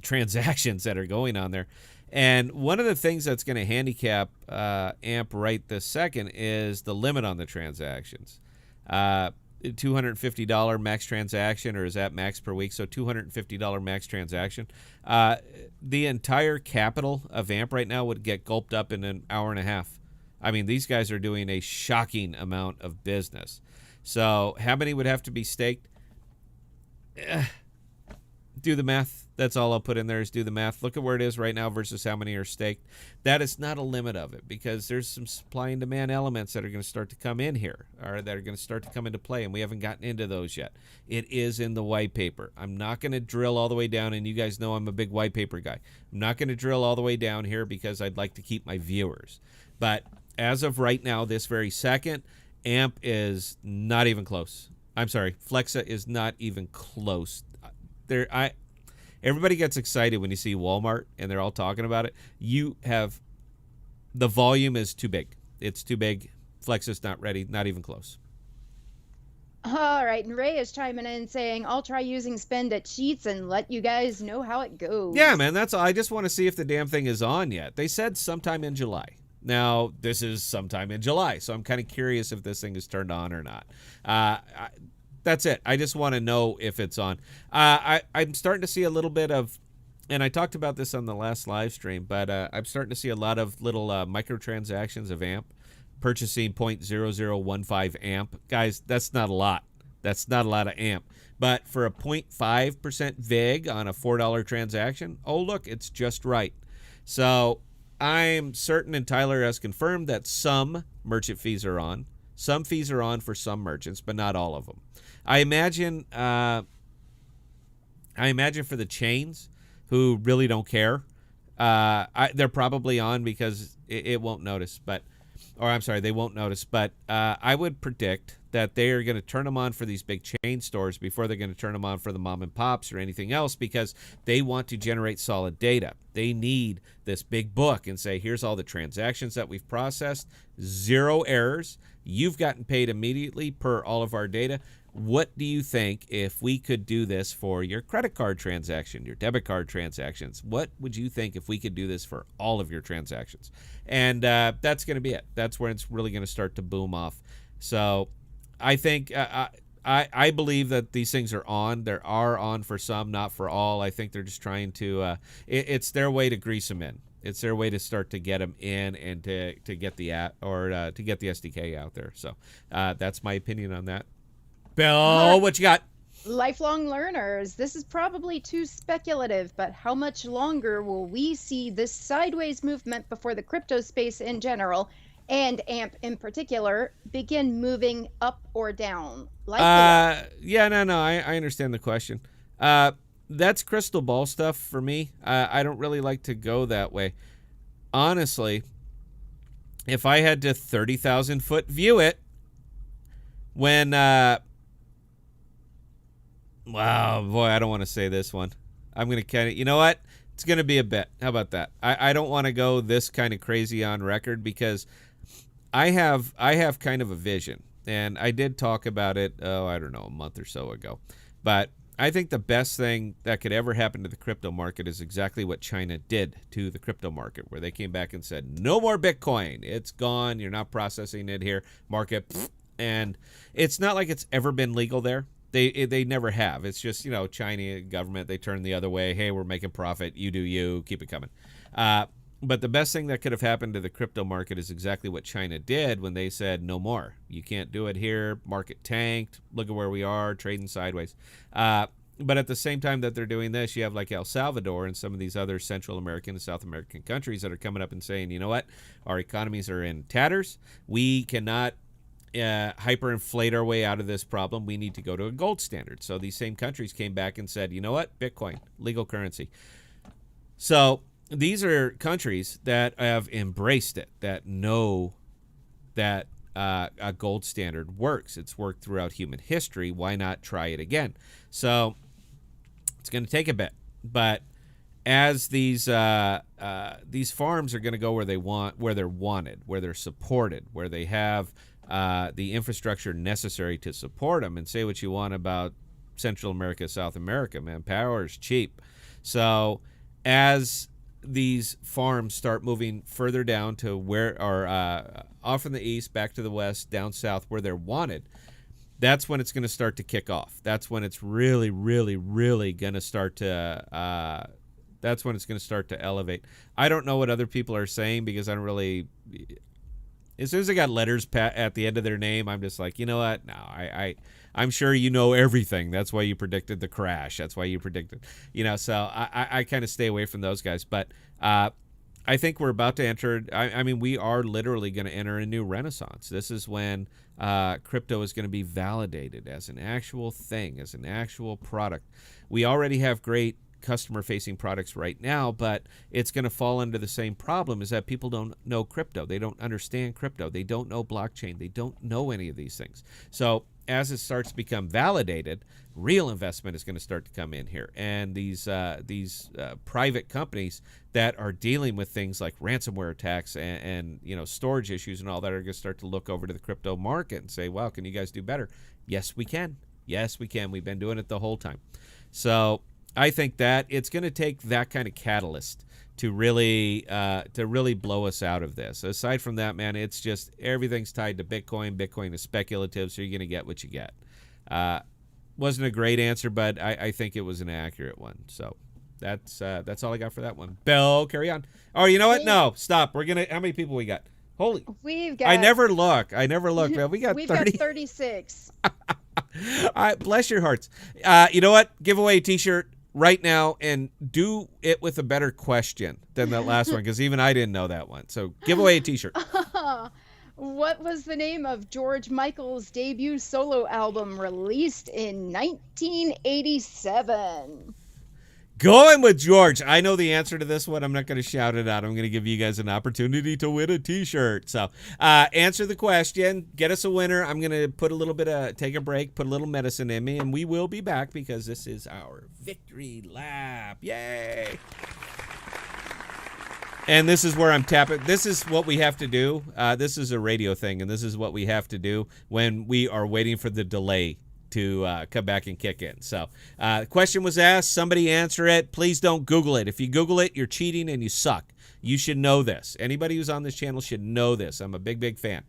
transactions that are going on there. And one of the things that's going to handicap AMP right this second is the limit on the transactions. $250 max transaction, or is that max per week? So $250 max transaction. The entire capital of AMP right now would get gulped up in an hour and a half. I mean, these guys are doing a shocking amount of business. So how many would have to be staked? Do the math. That's all I'll put in there is do the math. Look at where it is right now versus how many are staked. That is not a limit of it, because there's some supply and demand elements that are going to start to come in here, or that are going to start to come into play, and we haven't gotten into those yet. It is in the white paper. I'm not going to drill all the way down, and you guys know I'm a big white paper guy. I'm not going to drill all the way down here because I'd like to keep my viewers. But as of right now, this very second, AMP is not even close. I'm sorry, Flexa is not even close. Everybody gets excited when you see Walmart and they're all talking about it. The volume is too big. It's too big. Flex is not ready, not even close. All right, and Ray is chiming in saying, I'll try using Spend at Sheets and let you guys know how it goes. Yeah, man, that's all. I just want to see if the damn thing is on yet. They said sometime in July. Now, this is sometime in July, so I'm kind of curious if this thing is turned on or not. That's it. I just want to know if it's on. I'm starting to see a little bit of, and I talked about this on the last live stream, but I'm starting to see a lot of little microtransactions of AMP, purchasing 0.0015 amp. Guys, that's not a lot. That's not a lot of AMP. But for a 0.5% VIG on a $4 transaction, oh, look, it's just right. So I'm certain, and Tyler has confirmed, that some merchant fees are on. Some fees are on for some merchants, but not all of them. I imagine for the chains who really don't care, they're probably on because it won't notice. They won't notice. But I would predict that they are going to turn them on for these big chain stores before they're going to turn them on for the mom and pops or anything else, because they want to generate solid data. They need this big book and say, here's all the transactions that we've processed, 0 errors. You've gotten paid immediately per all of our data. What do you think if we could do this for your credit card transaction, your debit card transactions? What would you think if we could do this for all of your transactions? And that's going to be it. That's where it's really going to start to boom off. So I think I believe that these things are on. They are on for some, not for all. I think they're just trying to. It's their way to grease them in. It's their way to start to get them in and to get the app or to get the SDK out there. So that's my opinion on that. Bill, what you got? Lifelong learners, this is probably too speculative, but how much longer will we see this sideways movement before the crypto space in general and AMP in particular begin moving up or down? Likely. Yeah, no, I understand the question. That's crystal ball stuff for me. I don't really like to go that way. Honestly, if I had to 30,000 foot view it, when wow, boy, I don't want to say this one. I'm going to kind of, you know what? It's going to be a bet. How about that? I don't want to go this kind of crazy on record because I have kind of a vision. And I did talk about it, I don't know, a month or so ago. But I think the best thing that could ever happen to the crypto market is exactly what China did to the crypto market, where they came back and said, no more Bitcoin. It's gone. You're not processing it here. Market. And it's not like it's ever been legal there. They never have. It's just, China government, they turn the other way. Hey, we're making profit. You do you. Keep it coming. But the best thing that could have happened to the crypto market is exactly what China did when they said, no more. You can't do it here. Market tanked. Look at where we are, trading sideways. But at the same time that they're doing this, you have like El Salvador and some of these other Central American and South American countries that are coming up and saying, you know what? Our economies are in tatters. We cannot hyperinflate our way out of this problem. We need to go to a gold standard. So these same countries came back and said, you know what? Bitcoin, legal currency. So these are countries that have embraced it, that know that a gold standard works. It's worked throughout human history. Why not try it again? So it's going to take a bit, but as these farms are going to go where they want, where they're wanted, where they're supported, where they have the infrastructure necessary to support them. And say what you want about Central America, South America, man, power is cheap. So as these farms start moving further down to where, or off in the east, back to the west, down south, where they're wanted, that's when it's going to start to kick off. That's when it's really, really, really going to start to. That's when it's going to start to elevate. I don't know what other people are saying because I don't really. As soon as they got letters at the end of their name, I'm just like, you know what? No, I'm sure you know everything. That's why you predicted the crash. That's why you predicted, so I kind of stay away from those guys. But I think we're about to enter, I mean, we are literally going to enter a new renaissance. This is when crypto is going to be validated as an actual thing, as an actual product. We already have great customer-facing products right now, but it's going to fall under the same problem, is that people don't know crypto. They don't understand crypto. They don't know blockchain. They don't know any of these things. So as it starts to become validated, real investment is going to start to come in here. And these private companies that are dealing with things like ransomware attacks and storage issues and all that are going to start to look over to the crypto market and say, wow, can you guys do better? Yes, we can. Yes, we can. We've been doing it the whole time. So I think that it's going to take that kind of catalyst to really blow us out of this. Aside from that, man, it's just everything's tied to Bitcoin. Bitcoin is speculative, so you're going to get what you get. Wasn't a great answer, but I think it was an accurate one. So that's all I got for that one. Bill, carry on. Oh, you know what? No, stop. We're gonna. How many people we got? Holy. We've got. I never look, man. We got We've 30. got 36. Bless your hearts. You know what? Give away a T-shirt right now and do it with a better question than that last one, because even I didn't know that one. So give away a T-shirt. What was the name of George Michael's debut solo album released in 1987? Going with George. I know the answer to this one. I'm not going to shout it out. I'm going to give you guys an opportunity to win a T-shirt. So answer the question. Get us a winner. I'm going to take a break, put a little medicine in me, and we will be back because this is our victory lap. Yay! And this is where I'm tapping. This is what we have to do. This is a radio thing, and this is what we have to do when we are waiting for the delay to come back and kick in. So the question was asked. Somebody answer it. Please don't Google it. If you Google it, you're cheating and you suck. You should know this. Anybody who's on this channel should know this. I'm a big, big fan.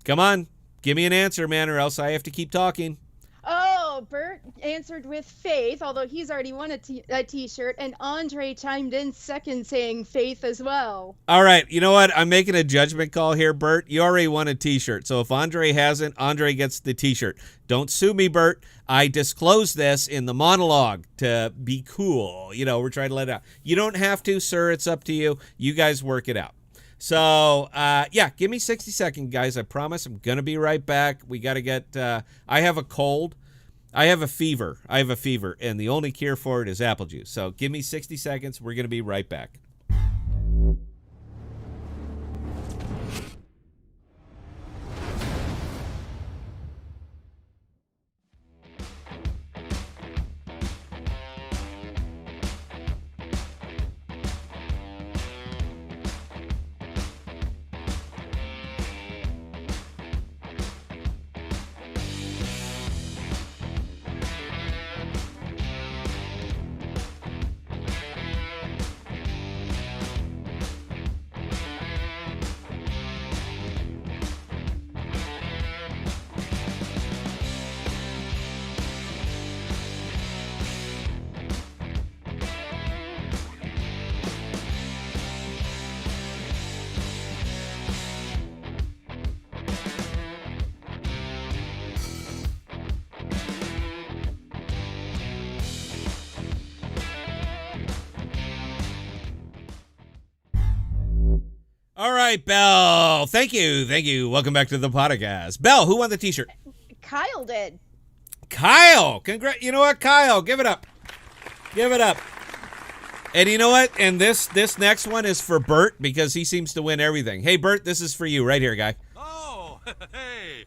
Come on. Give me an answer, man, or else I have to keep talking. Oh, Bert answered with Faith, although he's already won a t-shirt, and Andre chimed in second saying Faith as well. All right, you know what? I'm making a judgment call here, Bert. You already won a T-shirt, so if Andre hasn't, Andre gets the T-shirt. Don't sue me, Bert. I disclosed this in the monologue to be cool. You know, we're trying to let it out. You don't have to, sir. It's up to you. You guys work it out. So, yeah, give me 60 seconds, guys. I promise I'm going to be right back. We got to get, I have a cold. I have a fever. And the only cure for it is apple juice. So give me 60 seconds. We're going to be right back. All right, Belle. Thank you. Welcome back to the podcast. Belle, who won the T-shirt? Kyle did. Kyle. You know what, Kyle? Give it up. And you know what? And this next one is for Bert because he seems to win everything. Hey, Bert, this is for you right here, guy. Oh, hey,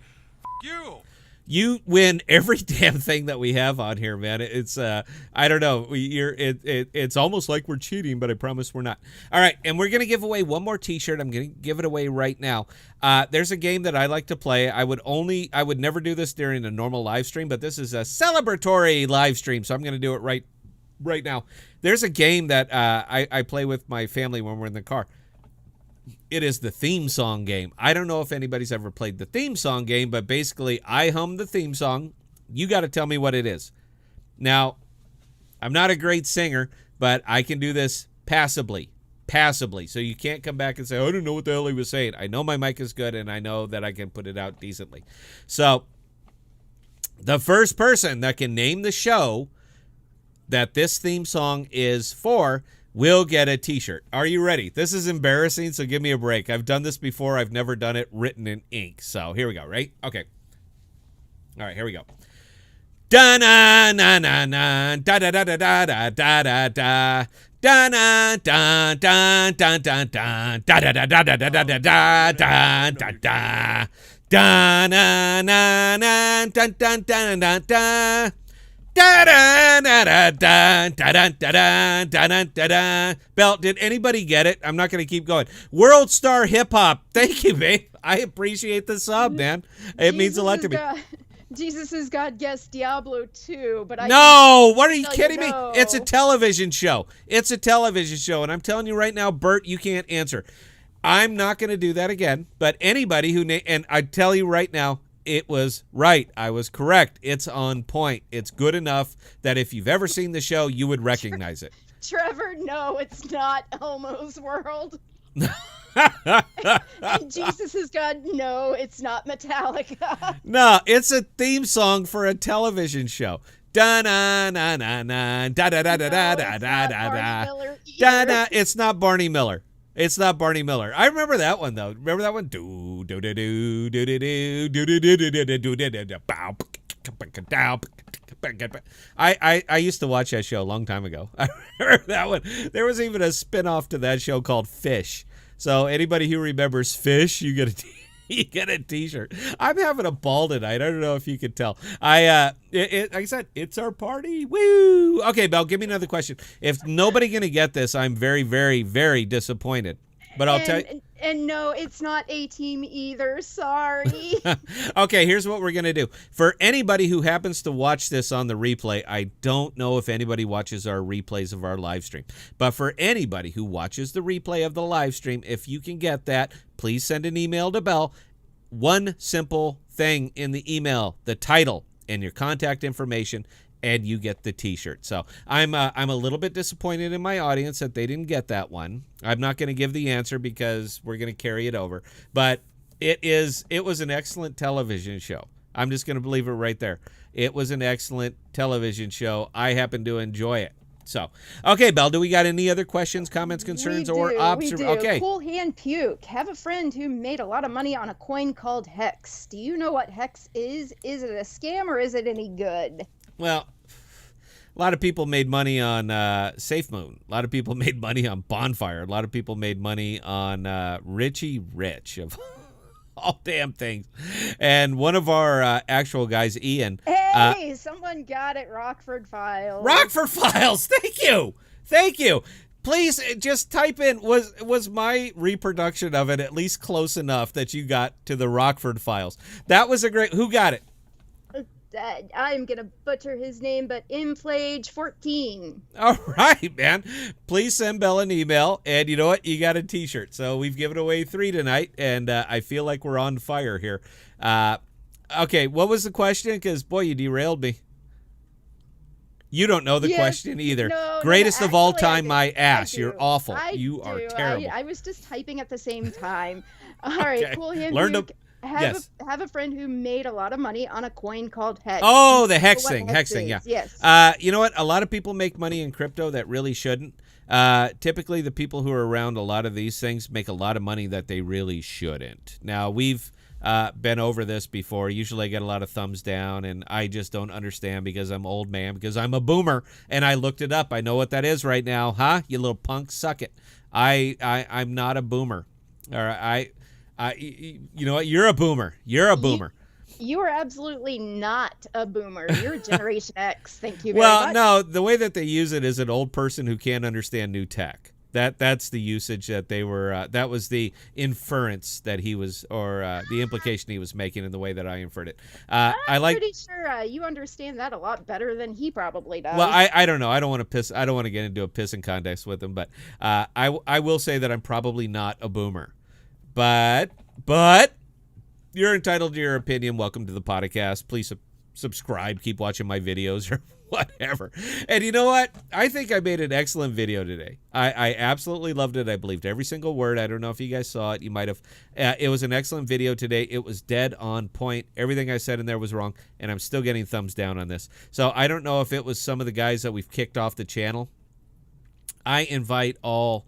you. You win every damn thing that we have on here, man. It's I don't know. It's almost like we're cheating, but I promise we're not. All right, and we're gonna give away one more T-shirt. I'm gonna give it away right now. There's a game that I like to play. I would never do this during a normal live stream, but this is a celebratory live stream, so I'm gonna do it right now. There's a game that I play with my family when we're in the car. It is the theme song game. I don't know if anybody's ever played the theme song game, but basically I hum the theme song. You got to tell me what it is. Now, I'm not a great singer, but I can do this passably. So you can't come back and say, oh, I don't know what the hell he was saying. I know my mic is good, and I know that I can put it out decently. So the first person that can name the show that this theme song is for will get a T-shirt. Are you ready? This is embarrassing, so give me a break. I've done this before. I've never done it written in ink. So here we go, right? Okay. All right, here we go. Da na na na na da da da da da da da da da na da da da da da da da da da da da da da da da da da na na na da da da da da. Da da da da da da da da da da. Belle, did anybody get it? I'm not going to keep going. World Star Hip Hop. Thank you, babe. I appreciate the sub, man. It means a lot to me. Jesus has got guest Diablo 2, but No, what are you kidding me? No. It's a television show. And I'm telling you right now, Bert, you can't answer. I'm not going to do that again. But anybody and I tell you right now, it was right. I was correct. It's on point. It's good enough that if you've ever seen the show, you would recognize it. Trevor, no, it's not Elmo's World. Jesus has got no, it's not Metallica. No, it's a theme song for a television show. Da na na na na da da da da da da da da da da. It's not Barney Miller. I remember that one though. Remember that one? Do do do do do do do do do do do do do. I used to watch that show a long time ago. I remember that one. There was even a spin-off to that show called Fish. So anybody who remembers Fish, you get a T-shirt. I'm having a ball tonight. I don't know if you can tell. Like I said, it's our party. Woo! Okay, Belle, give me another question. If nobody gonna get this, I'm very, very, very disappointed. But I'll tell you. And no, it's not A-Team either. Sorry. Okay, here's what we're going to do. For anybody who happens to watch this on the replay, I don't know if anybody watches our replays of our live stream. But for anybody who watches the replay of the live stream, if you can get that, please send an email to Belle One simple thing in the email, the title and your contact information, and you get the t-shirt. So I'm a little bit disappointed in my audience that they didn't get that one. I'm not going to give the answer because we're going to carry it over. But it was an excellent television show. I'm just going to leave it right there. It was an excellent television show. I happen to enjoy it. So, okay, Belle, do we got any other questions, comments, concerns, or observations? Okay. Cool Hand Puke. Have a friend who made a lot of money on a coin called Hex. Do you know what Hex is? Is it a scam or is it any good? Well, a lot of people made money on SafeMoon. A lot of people made money on Bonfire. A lot of people made money on Richie Rich of all damn things. And one of our actual guys, Ian. Hey, someone got it. Rockford Files. Rockford Files. Thank you. Thank you. Please just type in, was my reproduction of it at least close enough that you got to the Rockford Files? That was a great, who got it? I'm going to butcher his name, but Implage14. All right, man. Please send Belle an email, and you know what? You got a t-shirt. So we've given away 3 tonight, and I feel like we're on fire here. Okay, what was the question? Because, boy, you derailed me. You don't know the question either. Greatest of all time, my ass. You're awful. You are terrible. I was just typing at the same time. All right, Okay. Cool Hand Learn to- Puke. Yes. Have a friend who made a lot of money on a coin called Hex. Oh, the Hex What thing. Hex thing, yeah. Yes. You know what? A lot of people make money in crypto that really shouldn't. Typically, the people who are around a lot of these things make a lot of money that they really shouldn't. Now, we've been over this before. Usually I get a lot of thumbs down, and I just don't understand because I'm old man, because I'm a boomer, and I looked it up. I know what that is right now. Huh? You little punk, suck it. I'm not a boomer. All right, you know what? You're a boomer. You're a boomer. You are absolutely not a boomer. You're Generation X. Thank you very Well, much. no, the way that they use it is an old person who can't understand new tech. That's the usage that they were. That was the inference that he was, or the implication he was making in the way that I inferred it. I'm pretty sure you understand that a lot better than he probably does. Well, I don't know. I don't want to piss. I don't want to get into a pissing contest with him, but I will say that I'm probably not a boomer. But you're entitled to your opinion. Welcome to the podcast. Please subscribe. Keep watching my videos or whatever. And you know what? I think I made an excellent video today. I absolutely loved it. I believed every single word. I don't know if you guys saw it. You might have. It was an excellent video today. It was dead on point. Everything I said in there was wrong, and I'm still getting thumbs down on this. So I don't know if it was some of the guys that we've kicked off the channel. I invite all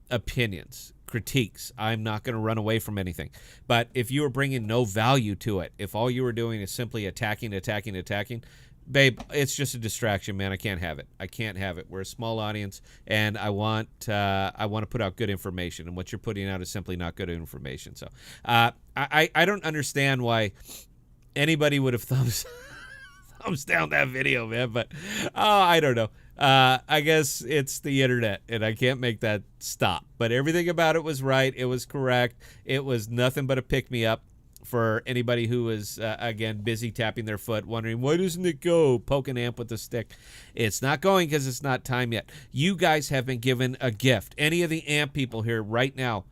opinions, critiques. I'm not going to run away from anything. But if you are bringing no value to it, if all you were doing is simply attacking, babe, it's just a distraction, man. I can't have it. I can't have it. We're a small audience, and I want to put out good information, and what you're putting out is simply not good information. So I don't understand why anybody would have thumbs down that video, man. But I don't know. I guess it's the internet, and I can't make that stop. But everything about it was right. It was correct. It was nothing but a pick-me-up for anybody who was, again, busy tapping their foot, wondering, why doesn't it go? Poke an amp with a stick. It's not going because it's not time yet. You guys have been given a gift. Any of the amp people here right now,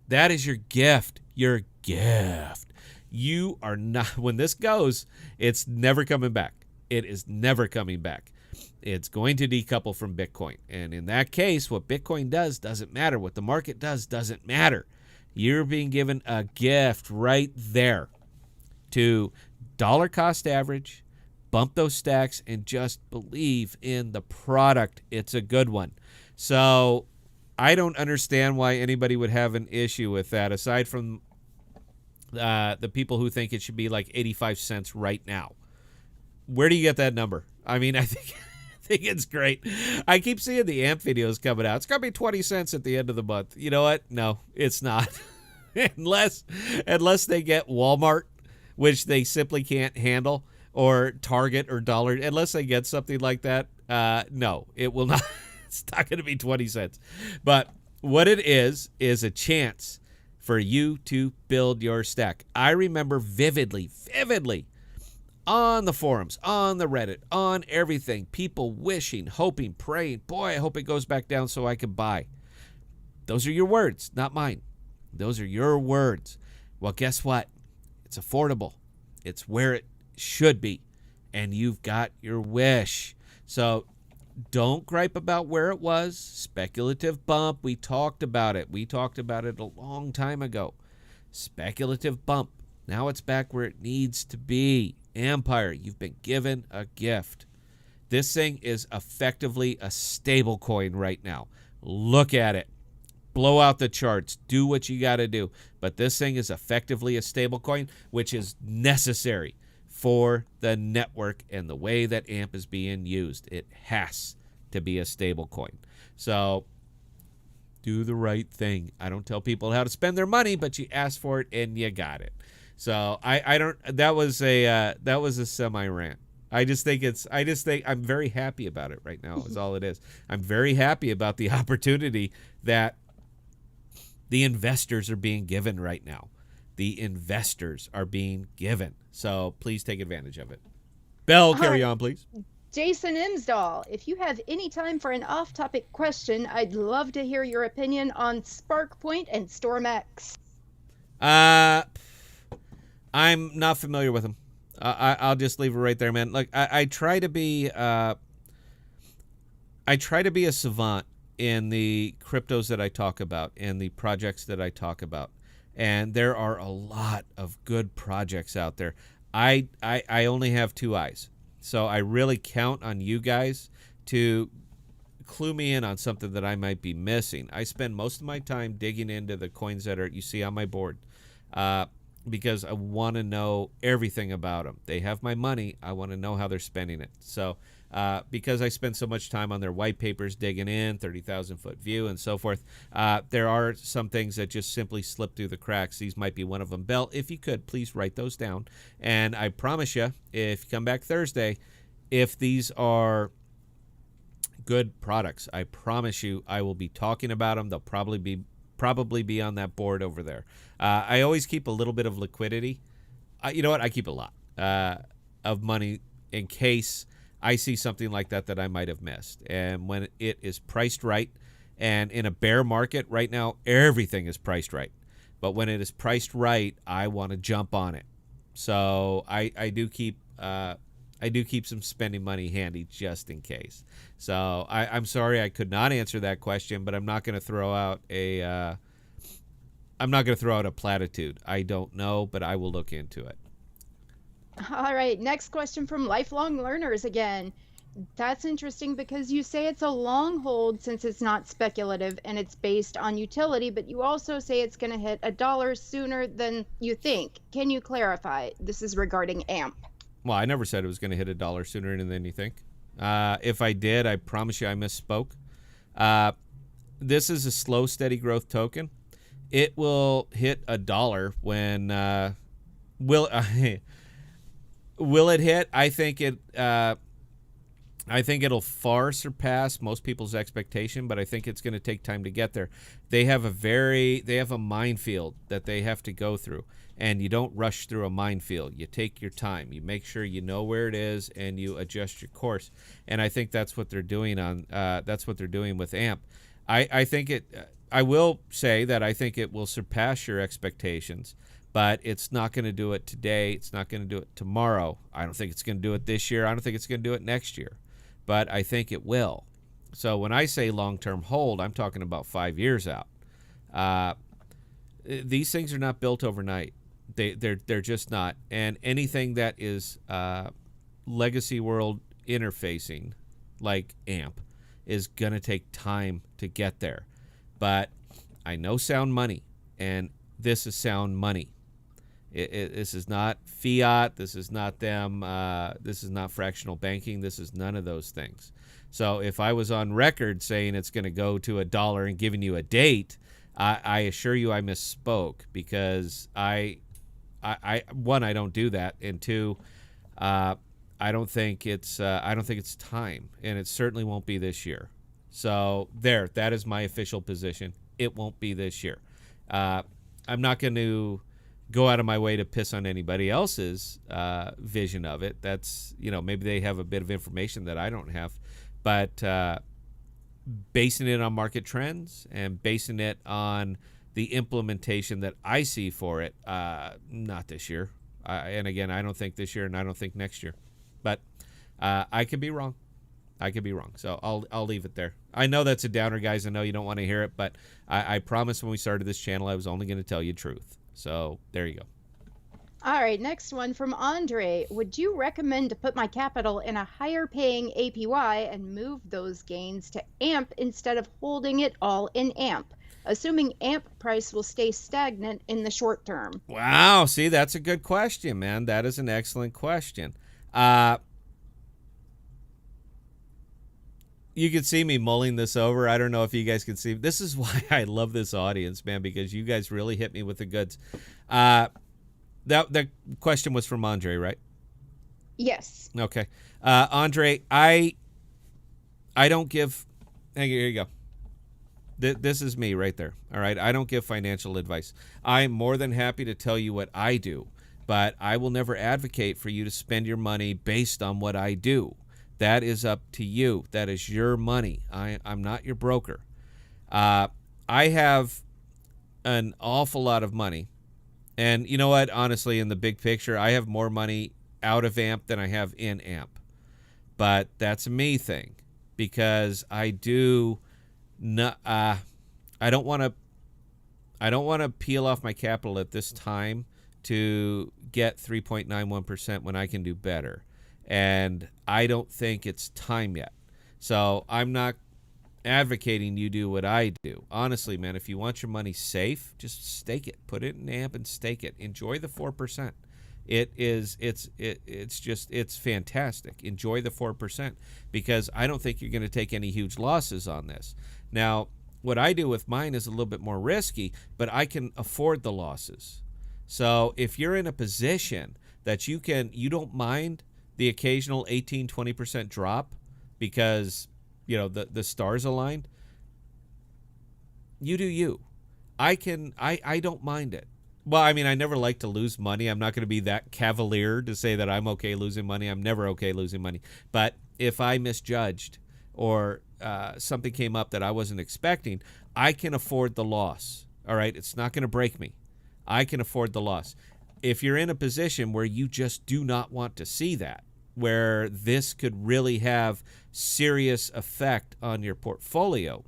that is your gift. Your gift. You are not, when this goes, it's never coming back. It is never coming back. It's going to decouple from Bitcoin. And in that case, what Bitcoin does doesn't matter. What the market does doesn't matter. You're being given a gift right there to dollar cost average, bump those stacks, and just believe in the product. It's a good one. So I don't understand why anybody would have an issue with that, aside from the people who think it should be like 85 cents right now. Where do you get that number? I mean, I think it's great. I keep seeing the amp videos coming out. It's going to be 20 cents at the end of the month. You know what? No, it's not. unless they get Walmart, which they simply can't handle, or Target or Dollar, unless they get something like that. No, it will not. It's not going to be 20 cents. But what it is a chance for you to build your stack. I remember vividly, on the forums, on the Reddit, on everything, people wishing, hoping, praying, boy, I hope it goes back down so I can buy. Those are your words, not mine. Those are your words. Well, guess what? It's affordable. It's where it should be. And you've got your wish. So don't gripe about where it was. Speculative bump. We talked about it. We talked about it a long time ago. Speculative bump. Now it's back where it needs to be. Empire, you've been given a gift. This thing is effectively a stable coin right now. Look at it. Blow out the charts. Do what you got to do. But this thing is effectively a stable coin, which is necessary for the network and the way that AMP is being used. It has to be a stable coin. So do the right thing. I don't tell people how to spend their money, but you ask for it and you got it. So I don't. That was a semi rant. I just think I'm very happy about it right now. Is all it is. I'm very happy about the opportunity that the investors are being given right now. The investors are being given. So please take advantage of it. Bell, carry on, please. Jason Imsdahl, if you have any time for an off-topic question, I'd love to hear your opinion on SparkPoint and StormX. I'm not familiar with them. I'll just leave it right there, man. Like I try to be a savant in the cryptos that I talk about and the projects that I talk about. And there are a lot of good projects out there. I only have two eyes. So I really count on you guys to clue me in on something that I might be missing. I spend most of my time digging into the coins that you see on my board because I want to know everything about them. They have my money. I want to know how they're spending it. So because I spend so much time on their white papers digging in, 30,000-foot view and so forth, there are some things that just simply slip through the cracks. These might be one of them. Bell, if you could, please write those down. And I promise you, if you come back Thursday, if these are good products, I promise you I will be talking about them. They'll probably be on that board over there. I always keep a little bit of liquidity. You know what? I keep a lot of money in case I see something like that I might have missed. And when it is priced right, and in a bear market right now, everything is priced right. But when it is priced right, I want to jump on it. So I do keep some spending money handy just in case. So I'm sorry I could not answer that question, but I'm not going to throw out a platitude. I don't know, but I will look into it. All right, next question from lifelong learners again. That's interesting because you say it's a long hold since it's not speculative and it's based on utility, but you also say it's going to hit $1 sooner than you think. Can you clarify? This is regarding AMP. Well, I never said it was going to hit $1 sooner than you think. If I did, I promise you I misspoke. This is a slow, steady growth token. It will hit $1 when will it hit? I think it'll far surpass most people's expectation, but I think it's going to take time to get there. They have a minefield that they have to go through, and you don't rush through a minefield. You take your time. You make sure you know where it is, and you adjust your course. And I think that's what they're doing with AMP. I will say that I think it will surpass your expectations. But it's not going to do it today. It's not going to do it tomorrow. I don't think it's going to do it this year. I don't think it's going to do it next year. But I think it will. So when I say long-term hold, I'm talking about 5 years out. These things are not built overnight. They're just not. And anything that is legacy world interfacing, like AMP, is going to take time to get there. But I know sound money, and this is sound money. This is not fiat. This is not them. This is not fractional banking. This is none of those things. So if I was on record saying it's going to go to $1 and giving you a date, I assure you I misspoke because I one, I don't do that, and two, I don't think it's time, and it certainly won't be this year. So that is my official position. It won't be this year. I'm not going to go out of my way to piss on anybody else's vision of it. That's, maybe they have a bit of information that I don't have, but basing it on market trends and basing it on the implementation that I see for it, not this year. And again, I don't think this year, and I don't think next year. But I could be wrong. I could be wrong. So I'll leave it there. I know that's a downer, guys. I know you don't want to hear it, but I promised when we started this channel I was only going to tell you truth. So there you go. All right, next one from Andre. Would you recommend to put my capital in a higher paying APY and move those gains to AMP instead of holding it all in AMP, assuming AMP price will stay stagnant in the short term? Wow. See, that's a good question, man. That is an excellent question. You can see me mulling this over. I don't know if you guys can see. This is why I love this audience, man, because you guys really hit me with the goods. That question was from Andre, right? Yes. Okay. Andre, I don't give. Here you go. This is me right there. All right. I don't give financial advice. I'm more than happy to tell you what I do, but I will never advocate for you to spend your money based on what I do. That is up to you. That is your money. I'm not your broker. I have an awful lot of money. And you know what? Honestly, in the big picture, I have more money out of AMP than I have in AMP. But that's a me thing because I do not. I don't want to peel off my capital at this time to get 3.91% when I can do better. And I don't think it's time yet. So I'm not advocating you do what I do. Honestly, man, if you want your money safe, just stake it. Put it in AMP and stake it. Enjoy the 4%. It's fantastic. Enjoy the 4% because I don't think you're going to take any huge losses on this. Now, what I do with mine is a little bit more risky, but I can afford the losses. So if you're in a position that you don't mind the occasional 18-20% drop because the stars aligned, you do you. I don't mind it. Well, I mean, I never like to lose money. I'm not going to be that cavalier to say that I'm okay losing money. I'm never okay losing money. But if I misjudged or something came up that I wasn't expecting, I can afford the loss. All right, it's not going to break me. I can afford the loss. If you're in a position where you just do not want to see that, where this could really have serious effect on your portfolio,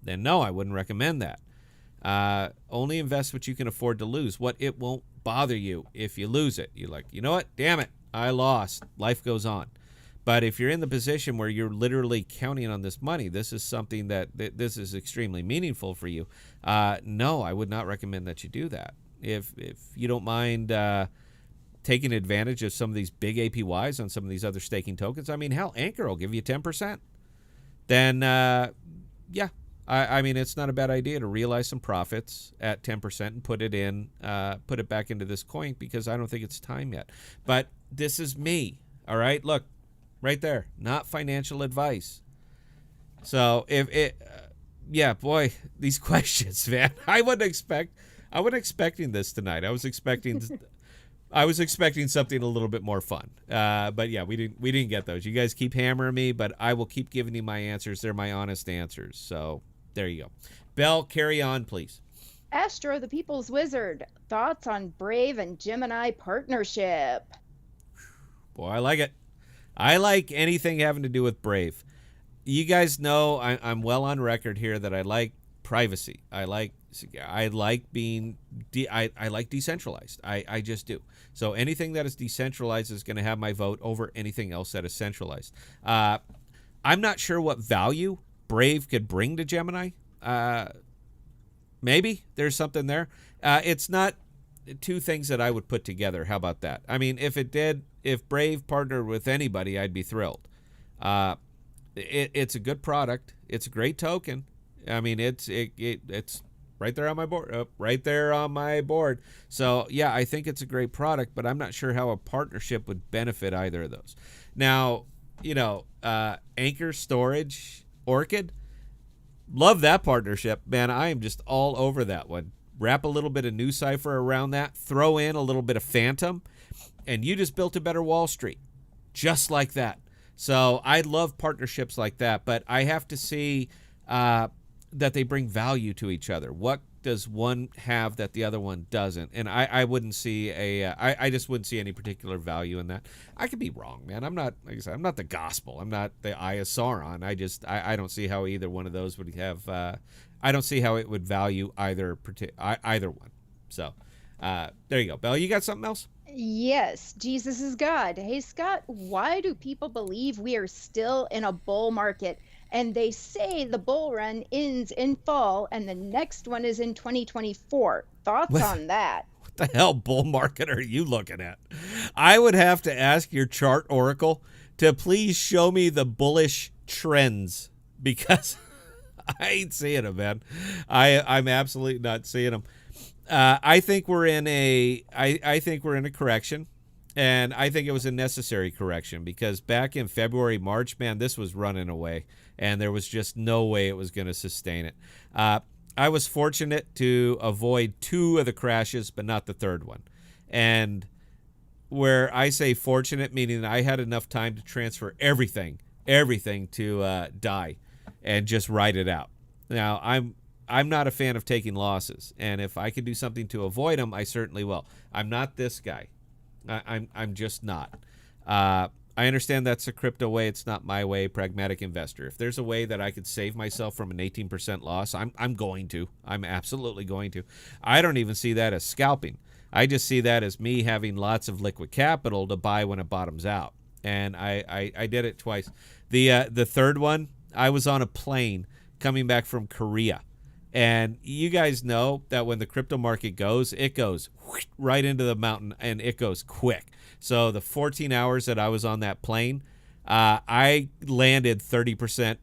then no, I wouldn't recommend that. Only invest what you can afford to lose. What it won't bother you if you lose it. You're like, you know what? Damn it, I lost. Life goes on. But if you're in the position where you're literally counting on this money, this is something that this is extremely meaningful for you. No, I would not recommend that you do that. If you don't mind taking advantage of some of these big APYs on some of these other staking tokens, I mean, hell, Anchor will give you 10%. Then, yeah, I mean, it's not a bad idea to realize some profits at 10% and put it back into this coin because I don't think it's time yet. But this is me, all right? Look, right there, not financial advice. So yeah, boy, these questions, man, I wasn't expecting this tonight. I was expecting something a little bit more fun. But yeah, we didn't get those. You guys keep hammering me, but I will keep giving you my answers. They're my honest answers. So there you go. Belle, carry on, please. Astro, the People's Wizard. Thoughts on Brave and Gemini partnership? Boy, I like it. I like anything having to do with Brave. You guys know I'm well on record here that I like privacy. I like being I like decentralized. I just do. So anything that is decentralized is going to have my vote over anything else that is centralized. I'm not sure what value Brave could bring to Gemini. Maybe there's something there. It's not two things that I would put together. How about that? I mean, if Brave partnered with anybody, I'd be thrilled. It's a good product. It's a great token. I mean, it's right there on my board. Right there on my board. So yeah, I think it's a great product, but I'm not sure how a partnership would benefit either of those. Now, Anchor Storage, Orchid, love that partnership, man. I am just all over that one. Wrap a little bit of New Cipher around that, throw in a little bit of Phantom, and you just built a better Wall Street, just like that. So I love partnerships like that, but I have to see that they bring value to each other. What does one have that the other one doesn't? And I wouldn't see I just wouldn't see any particular value in that. I could be wrong, man. I'm not, like I said, I'm not the gospel. I'm not the Eye of Sauron. I don't see how either one of those would have. I don't see how it would value either one. So there you go, Belle. You got something else? Yes, Jesus is God. Hey, Scott, why do people believe we are still in a bull market? And they say the bull run ends in fall and the next one is in 2024. Thoughts What on that? the hell bull market are you looking at? I would have to ask your chart oracle to please show me the bullish trends because I ain't seeing them, man. I'm absolutely not seeing them. I think we're in I think we're in a correction, and I think it was a necessary correction because back in February, March, man, this was running away, and there was just no way it was going to sustain it. I was fortunate to avoid 2 of the crashes, but not the third one. And where I say fortunate, meaning that I had enough time to transfer everything to die and just ride it out. Now, I'm not a fan of taking losses, and if I can do something to avoid them, I certainly will. I'm not this guy. I'm just not. I understand that's a crypto way. It's not my way. Pragmatic investor. If there's a way that I could save myself from an 18% loss, I'm going to. I'm absolutely going to. I don't even see that as scalping. I just see that as me having lots of liquid capital to buy when it bottoms out, and I did it twice. The third one, I was on a plane coming back from Korea. And you guys know that when the crypto market goes, it goes right into the mountain and it goes quick. So the 14 hours that I was on that plane, I landed 30%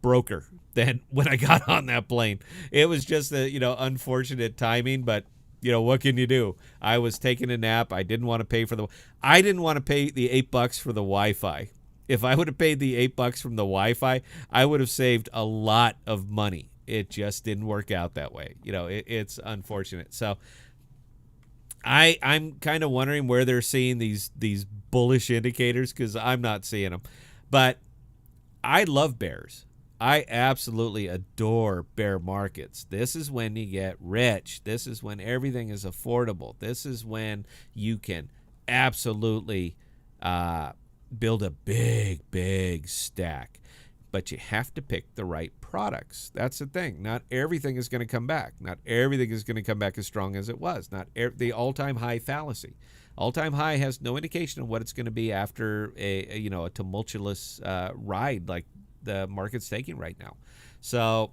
broker than when I got on that plane. It was just unfortunate timing, but what can you do? I was taking a nap. I didn't want to pay the $8 for the Wi-Fi. If I would have paid the $8 from the Wi-Fi, I would have saved a lot of money. It just didn't work out that way. It's unfortunate. So I'm kind of wondering where they're seeing these bullish indicators because I'm not seeing them. But I love bears. I absolutely adore bear markets. This is when you get rich. This is when everything is affordable. This is when you can absolutely build a big stack. But you have to pick the right products. That's the thing. Not everything is going to come back. Not everything is going to come back as strong as it was. Not the all-time high fallacy. All-time high has no indication of what it's going to be after a tumultuous ride like the market's taking right now. So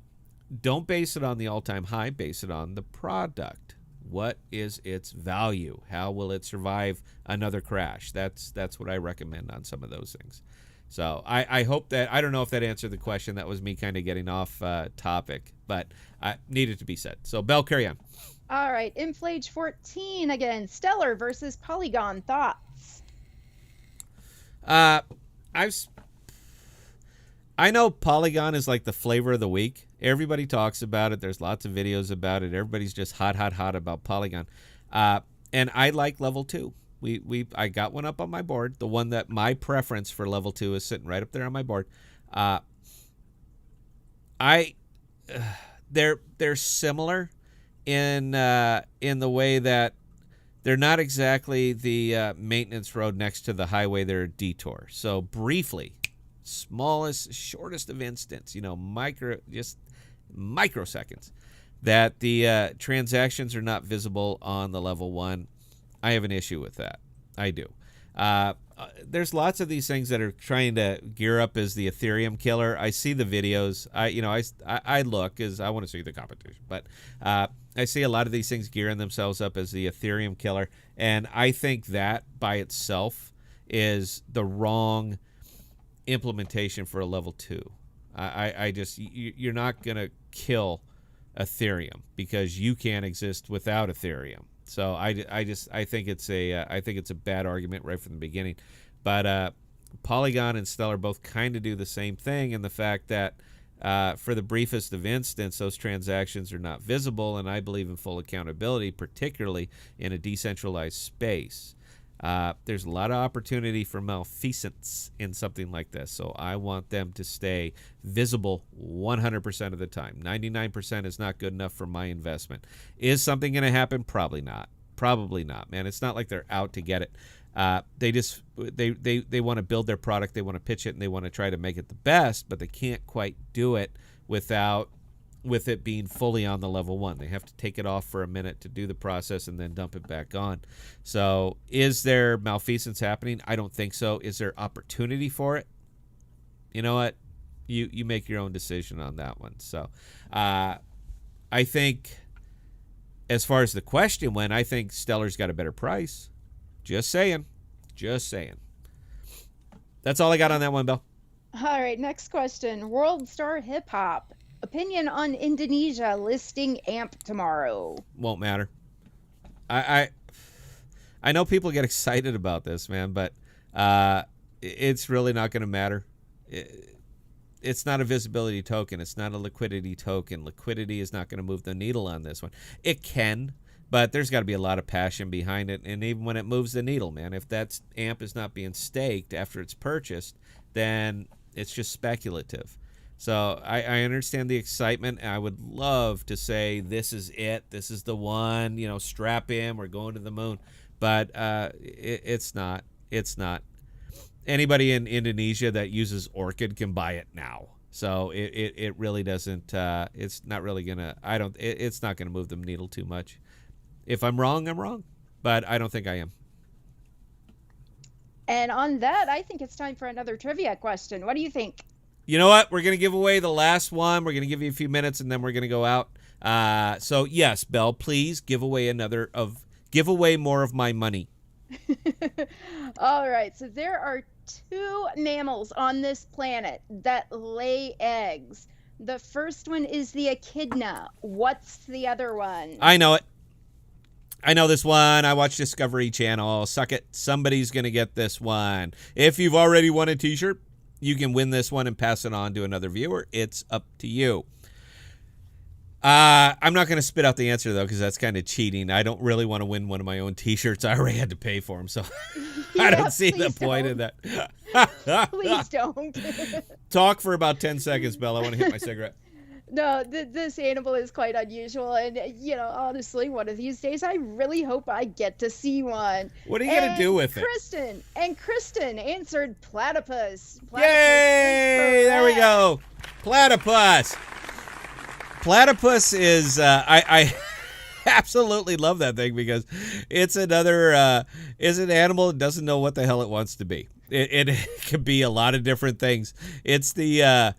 don't base it on the all-time high. Base it on the product. What is its value? How will it survive another crash? That's what I recommend on some of those things. So I hope that, I don't know if that answered the question. That was me kind of getting off topic, but needed to be said. So, Belle, carry on. All right, Inflage 14 again. Stellar versus Polygon. Thoughts? I know Polygon is like the flavor of the week. Everybody talks about it. There's lots of videos about it. Everybody's just hot about Polygon. And I like level 2. I got one up on my board. The one that my preference for level 2 is sitting right up there on my board. They're similar in the way that they're not exactly the maintenance road next to the highway. They're a detour. So briefly, smallest, shortest of instance, microseconds, that the transactions are not visible on the level 1. I have an issue with that. I do. There's lots of these things that are trying to gear up as the Ethereum killer. I see the videos. I look because I want to see the competition, but I see a lot of these things gearing themselves up as the Ethereum killer, and I think that by itself is the wrong implementation for a level 2. You're not gonna kill Ethereum because you can't exist without Ethereum. So I think it's a bad argument right from the beginning. But Polygon and Stellar both kind of do the same thing in the fact that for the briefest of instance, those transactions are not visible, and I believe in full accountability, particularly in a decentralized space. There's a lot of opportunity for malfeasance in something like this, so I want them to stay visible 100% of the time. 99% is not good enough for my investment. Is something going to happen? Probably not. Probably not, man. It's not like they're out to get it. They want to build their product, they want to pitch it, and they want to try to make it the best, but they can't quite do it with it being fully on the level 1. They have to take it off for a minute to do the process and then dump it back on. So is there malfeasance happening? I don't think so. Is there opportunity for it? You know what? You make your own decision on that one. So I think as far as the question went, I think Stellar's got a better price. Just saying. Just saying. That's all I got on that one, Bill. All right, next question. World Star Hip Hop. Opinion on Indonesia listing AMP tomorrow. Won't matter. I know people get excited about this, man, but it's really not going to matter. It's not a visibility token. It's not a liquidity token. Liquidity is not going to move the needle on this one. It can, but there's got to be a lot of passion behind it. And even when it moves the needle, man, if that AMP is not being staked after it's purchased, then it's just speculative. So I understand the excitement. I would love to say this is it. This is the one, strap in. We're going to the moon. But it's not. It's not. Anybody in Indonesia that uses Orchid can buy it now. So it really doesn't. It's not really going to. It's not going to move the needle too much. If I'm wrong, I'm wrong. But I don't think I am. And on that, I think it's time for another trivia question. What do you think? You know what? We're going to give away the last one. We're going to give you a few minutes, and then we're going to go out. So, yes, Belle, please give away more of my money. All right. So there are 2 mammals on this planet that lay eggs. The first one is the echidna. What's the other one? I know it. I know this one. I watch Discovery Channel. Suck it. Somebody's going to get this one. If you've already won a t-shirt, you can win this one and pass it on to another viewer. It's up to you. I'm not going to spit out the answer, though, because that's kind of cheating. I don't really want to win one of my own T-shirts. I already had to pay for them, so I don't see the point of that. Please don't. Talk for about 10 seconds, Belle. I want to hit my cigarette. No, this animal is quite unusual, and honestly, one of these days, I really hope I get to see one. What are you gonna do with it? Kristen answered platypus. Yay! There we go. Platypus. Platypus is I absolutely love that thing because it's another is an animal that doesn't know what the hell it wants to be. It could be a lot of different things. It's the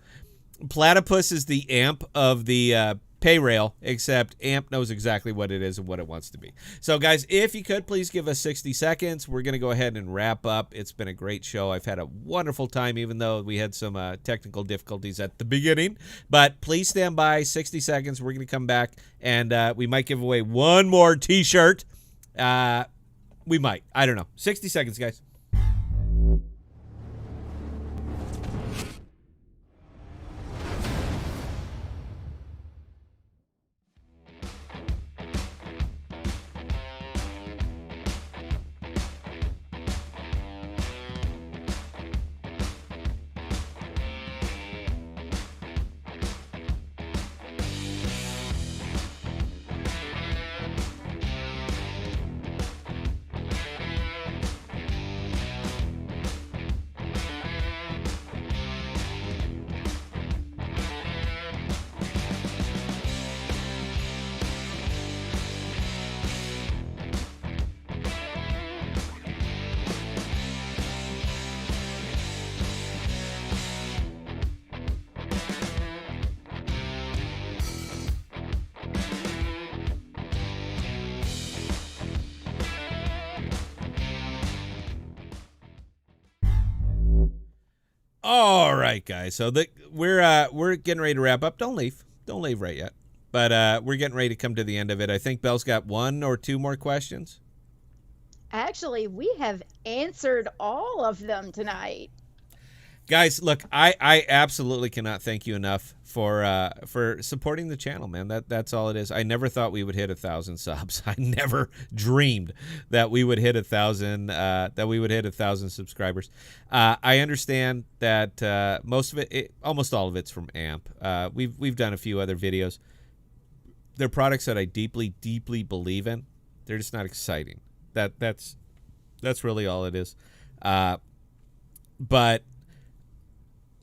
platypus is the AMP of the pay rail, except AMP knows exactly what it is and what it wants to be. So, guys, if you could, please give us 60 seconds. We're going to go ahead and wrap up. It's been a great show. I've had a wonderful time, even though we had some technical difficulties at the beginning. But please stand by. 60 seconds. We're going to come back, and we might give away one more T-shirt. We might. I don't know. 60 seconds, guys. All right, guys. So we're getting ready to wrap up. Don't leave right yet. But we're getting ready to come to the end of it. I think Belle's got 1 or 2 more questions. Actually, we have answered all of them tonight. Guys, look, I absolutely cannot thank you enough for supporting the channel, man. That's all it is. I never thought we would hit 1,000 subs. I never dreamed that we would hit 1,000 subscribers. I understand that most of it, almost all of it's from AMP. We've done a few other videos. They're products that I deeply believe in. They're just not exciting. That's really all it is. But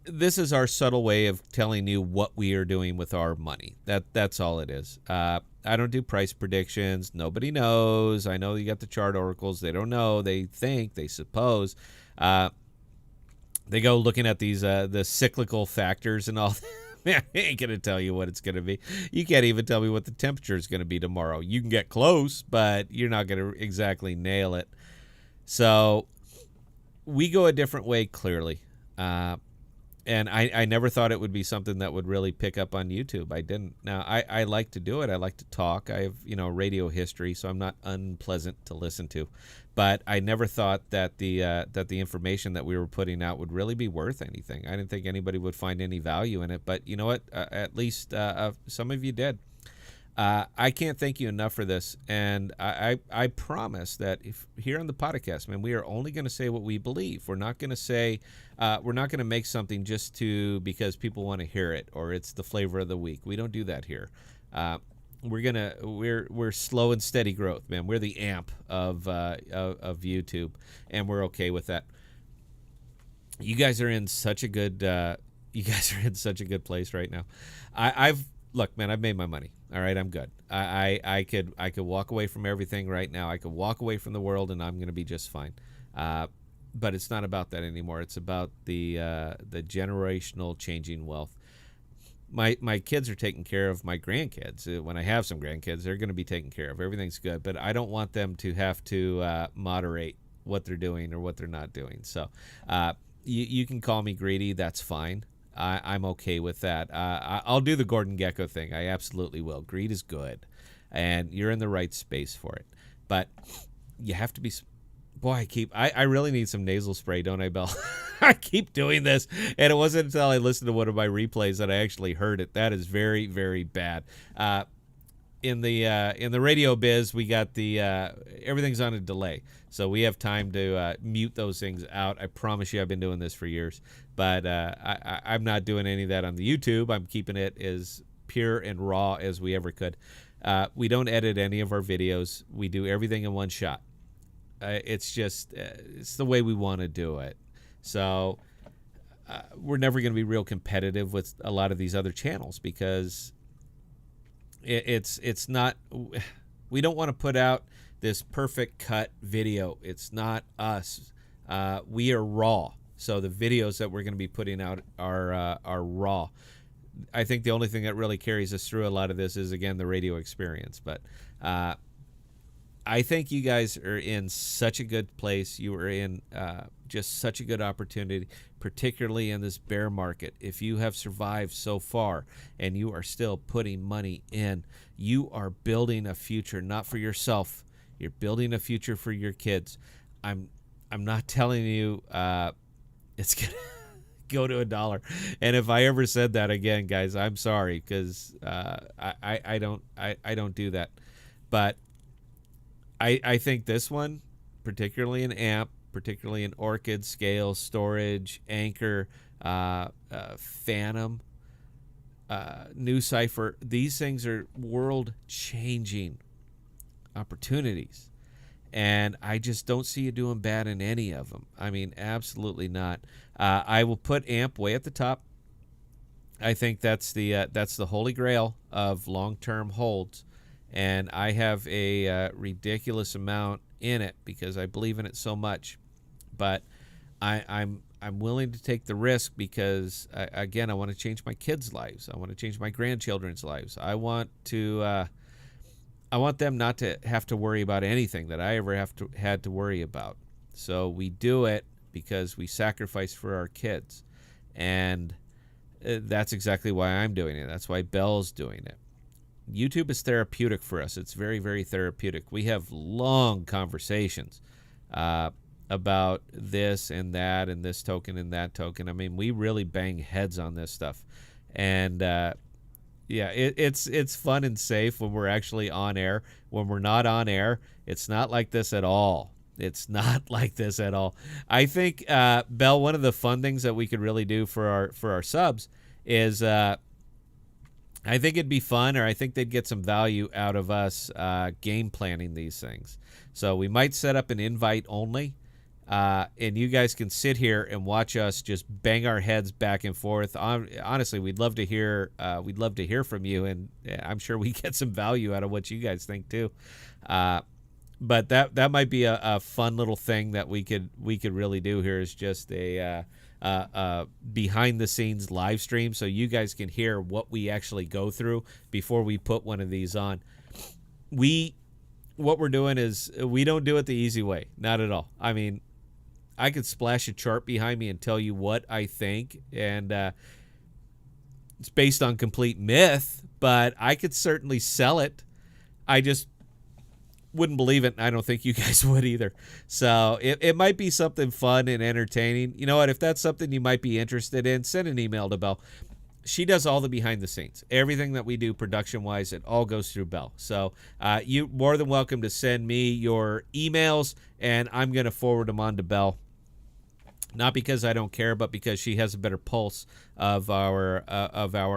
this is our subtle way of telling you what we are doing with our money. That's all it is. I don't do price predictions. Nobody knows. I know you got the chart oracles. They don't know. They think. They suppose. They go looking at these the cyclical factors and all. Man, I ain't gonna tell you what it's gonna be. You can't even tell me what the temperature is gonna be tomorrow. You can get close, but you're not gonna exactly nail it. So we go a different way, clearly. And I never thought it would be something that would really pick up on YouTube. I didn't. Now, I like to do it. I like to talk. I have, radio history, so I'm not unpleasant to listen to. But I never thought that the information that we were putting out would really be worth anything. I didn't think anybody would find any value in it. But you know what? At least some of you did. I can't thank you enough for this, and I promise that if here on the podcast, man, we are only going to say what we believe. We're not going to say we're not going to make something just because people want to hear it or it's the flavor of the week. We don't do that here. We're slow and steady growth, man. We're the AMP of YouTube, and we're okay with that. You guys are in such a good place right now. Look, man, I've made my money. All right, I'm good. I could walk away from everything right now. I could walk away from the world, and I'm going to be just fine. But it's not about that anymore. It's about the generational changing wealth. My kids are taking care of my grandkids. When I have some grandkids, they're going to be taken care of. Everything's good. But I don't want them to have to moderate what they're doing or what they're not doing. So you can call me greedy. That's fine. I'm okay with that. I'll do the Gordon Gekko thing. I absolutely will. Greed is good, and you're in the right space for it. But you have to be. Boy, I really need some nasal spray, don't I, Belle? I keep doing this, and it wasn't until I listened to one of my replays that I actually heard it. That is very, very bad. In the radio biz, we got the everything's on a delay, so we have time to mute those things out. I promise you, I've been doing this for years, but I'm not doing any of that on the YouTube. I'm keeping it as pure and raw as we ever could. We don't edit any of our videos. We do everything in one shot. It's just it's the way we want to do it. So we're never going to be real competitive with a lot of these other channels because it's not. We don't want to put out this perfect cut video. It's not us. We are raw. So the videos that we're going to be putting out are raw. I think the only thing that really carries us through a lot of this is, again, the radio experience. But I think you guys are in such a good place. You are in just such a good opportunity, particularly in this bear market. If you have survived so far and you are still putting money in, you are building a future, not for yourself. You're building a future for your kids. I'm not telling you it's going to go to $1. And if I ever said that again, guys, I'm sorry, because I don't do that. But I think this one, particularly in AMP, particularly in Orchid, Scale, Storage, Anchor, Phantom, New Cipher, these things are world-changing opportunities. And I just don't see you doing bad in any of them. I mean, absolutely not. I will put AMP way at the top. I think that's the holy grail of long-term holds. And I have a ridiculous amount in it because I believe in it so much. But I'm willing to take the risk because, again, I want to change my kids' lives. I want to change my grandchildren's lives. I want them not to have to worry about anything that I ever had to worry about. So we do it because we sacrifice for our kids. And that's exactly why I'm doing it. That's why Belle's doing it. YouTube is therapeutic for us. It's very, very therapeutic. We have long conversations. about this and that and this token and that token. I mean, we really bang heads on this stuff. And yeah, it's fun and safe when we're actually on air. When we're not on air, it's not like this at all. It's not like this at all. I think, Bell, one of the fun things that we could really do for our subs is I think it'd be fun, or I think they'd get some value out of us game planning these things. So we might set up an invite only, and you guys can sit here and watch us just bang our heads back and forth. Honestly, we'd love to hear. We'd love to hear from you, and I'm sure we get some value out of what you guys think too. But that might be a fun little thing that we could really do here. Is just a behind the scenes live stream, so you guys can hear what we actually go through before we put one of these on. What we're doing is we don't do it the easy way, not at all. I mean, I could splash a chart behind me and tell you what I think, and it's based on complete myth, but I could certainly sell it. I just wouldn't believe it, and I don't think you guys would either. So it might be something fun and entertaining. You know what? If that's something you might be interested in, send an email to Belle. She does all the behind the scenes. Everything that we do production-wise, it all goes through Belle. So you're more than welcome to send me your emails, and I'm going to forward them on to Belle. Not because I don't care, but because she has a better pulse of our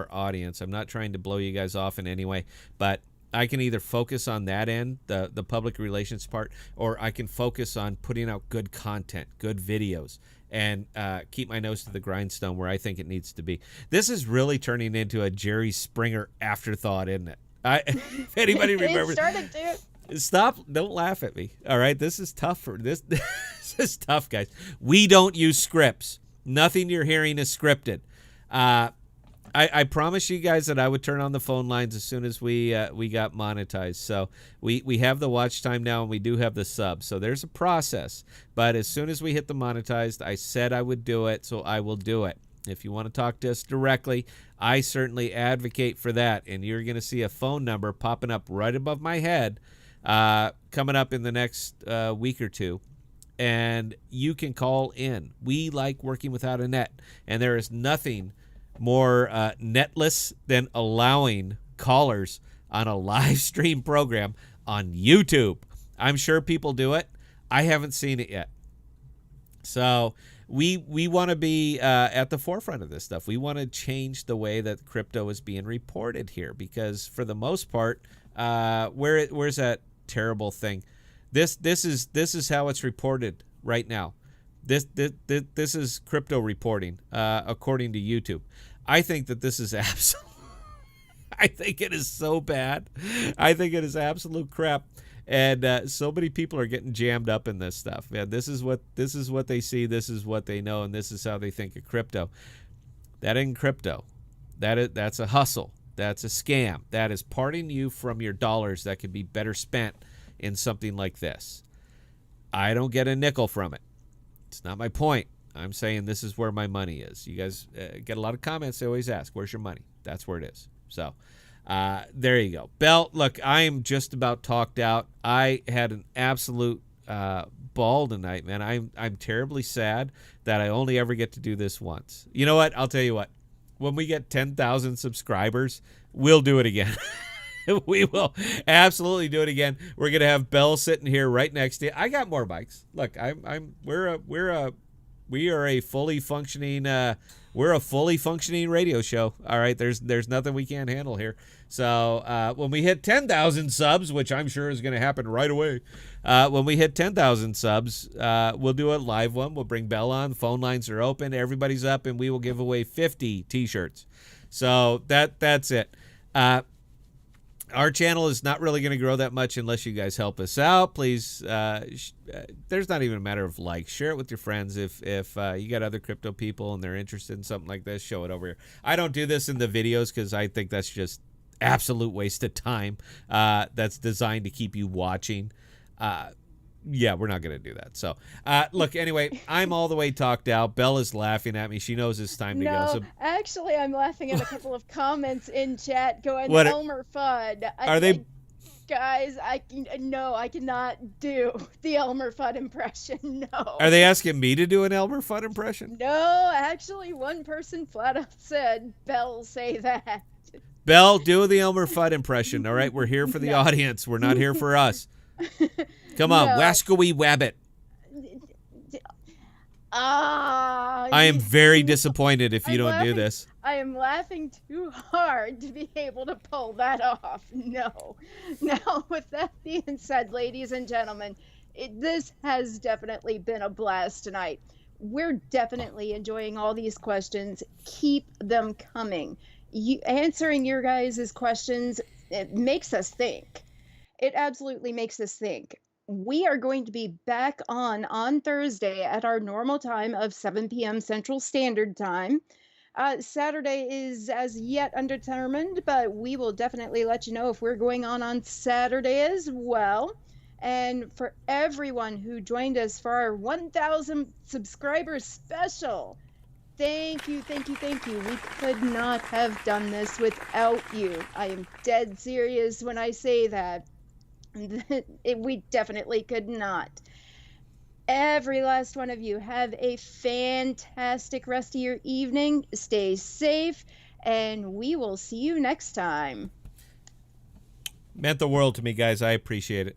audience. I'm not trying to blow you guys off in any way, but I can either focus on that end, the public relations part, or I can focus on putting out good content, good videos, and keep my nose to the grindstone where I think it needs to be. This is really turning into a Jerry Springer afterthought, isn't it? If anybody remembers, It started to. Stop! Don't laugh at me. All right, this is tough for this. This is tough, guys. We don't use scripts. Nothing you're hearing is scripted. I promised you guys that I would turn on the phone lines as soon as we got monetized. So we have the watch time now, and we do have the subs. So there's a process. But as soon as we hit the monetized, I said I would do it, so I will do it. If you want to talk to us directly, I certainly advocate for that. And you're going to see a phone number popping up right above my head coming up in the next week or two. And you can call in. We like working without a net. And there is nothing more netless than allowing callers on a live stream program on YouTube. I'm sure people do it. I haven't seen it yet. So we want to be at the forefront of this stuff. We want to change the way that crypto is being reported here, because for the most part, where's that terrible thing? This is how it's reported right now. This is crypto reporting according to YouTube. I think that this is absolute. I think it is so bad. I think it is absolute crap, and so many people are getting jammed up in this stuff. Man, this is what they see. This is what they know, and this is how they think of crypto. That ain't crypto. That's a hustle. That's a scam. That is parting you from your dollars that could be better spent in something like this. I don't get a nickel from it. It's not my point. I'm saying this is where my money is. You guys get a lot of comments. They always ask, where's your money? That's where it is. So there you go. Belle, look, I am just about talked out. I had an absolute ball tonight, man. I'm terribly sad that I only ever get to do this once. You know what? I'll tell you what. When we get 10,000 subscribers, we'll do it again. We will absolutely do it again. We're gonna have Belle sitting here right next to you. I got more bikes. Look, we are a fully functioning radio show. All right, there's nothing we can't handle here. So when we hit 10,000 subs, which I'm sure is going to happen right away, when we hit 10,000 subs, we'll do a live one. We'll bring Belle on. The phone lines are open. Everybody's up, and we will give away 50 T-shirts. So that's it. Our channel is not really going to grow that much unless you guys help us out. Please, there's not even a matter of like. Share it with your friends. If you got other crypto people and they're interested in something like this, show it over here. I don't do this in the videos because I think that's just absolute waste of time. That's designed to keep you watching. Yeah, we're not going to do that. So, look, anyway, I'm all the way talked out. Belle is laughing at me. She knows it's time to go. So, actually, I'm laughing at a couple of comments in chat going, What- Elmer Fudd. are they Guys, I cannot do the Elmer Fudd impression. No. Are they asking me to do an Elmer Fudd impression? No, actually, one person flat out said, Bell, say that. Belle, do the Elmer Fudd impression. All right, we're here for the No. audience. We're not here for us. Come on, No. Wascoey Wabbit. I am very disappointed if you don't do this. I am laughing too hard to be able to pull that off. No. Now, with that being said, ladies and gentlemen, this has definitely been a blast tonight. We're definitely enjoying all these questions. Keep them coming. Answering your guys' questions, it makes us think. It absolutely makes us think. We are going to be back on Thursday at our normal time of 7 p.m. Central Standard Time. Saturday is as yet undetermined, but we will definitely let you know if we're going on Saturday as well. And for everyone who joined us for our 1,000 subscribers special, thank you, thank you, thank you. We could not have done this without you. I am dead serious when I say that. We definitely could not. Every last one of you, have a fantastic rest of your evening. Stay safe, and we will see you next time. Meant the world to me, guys. I appreciate it.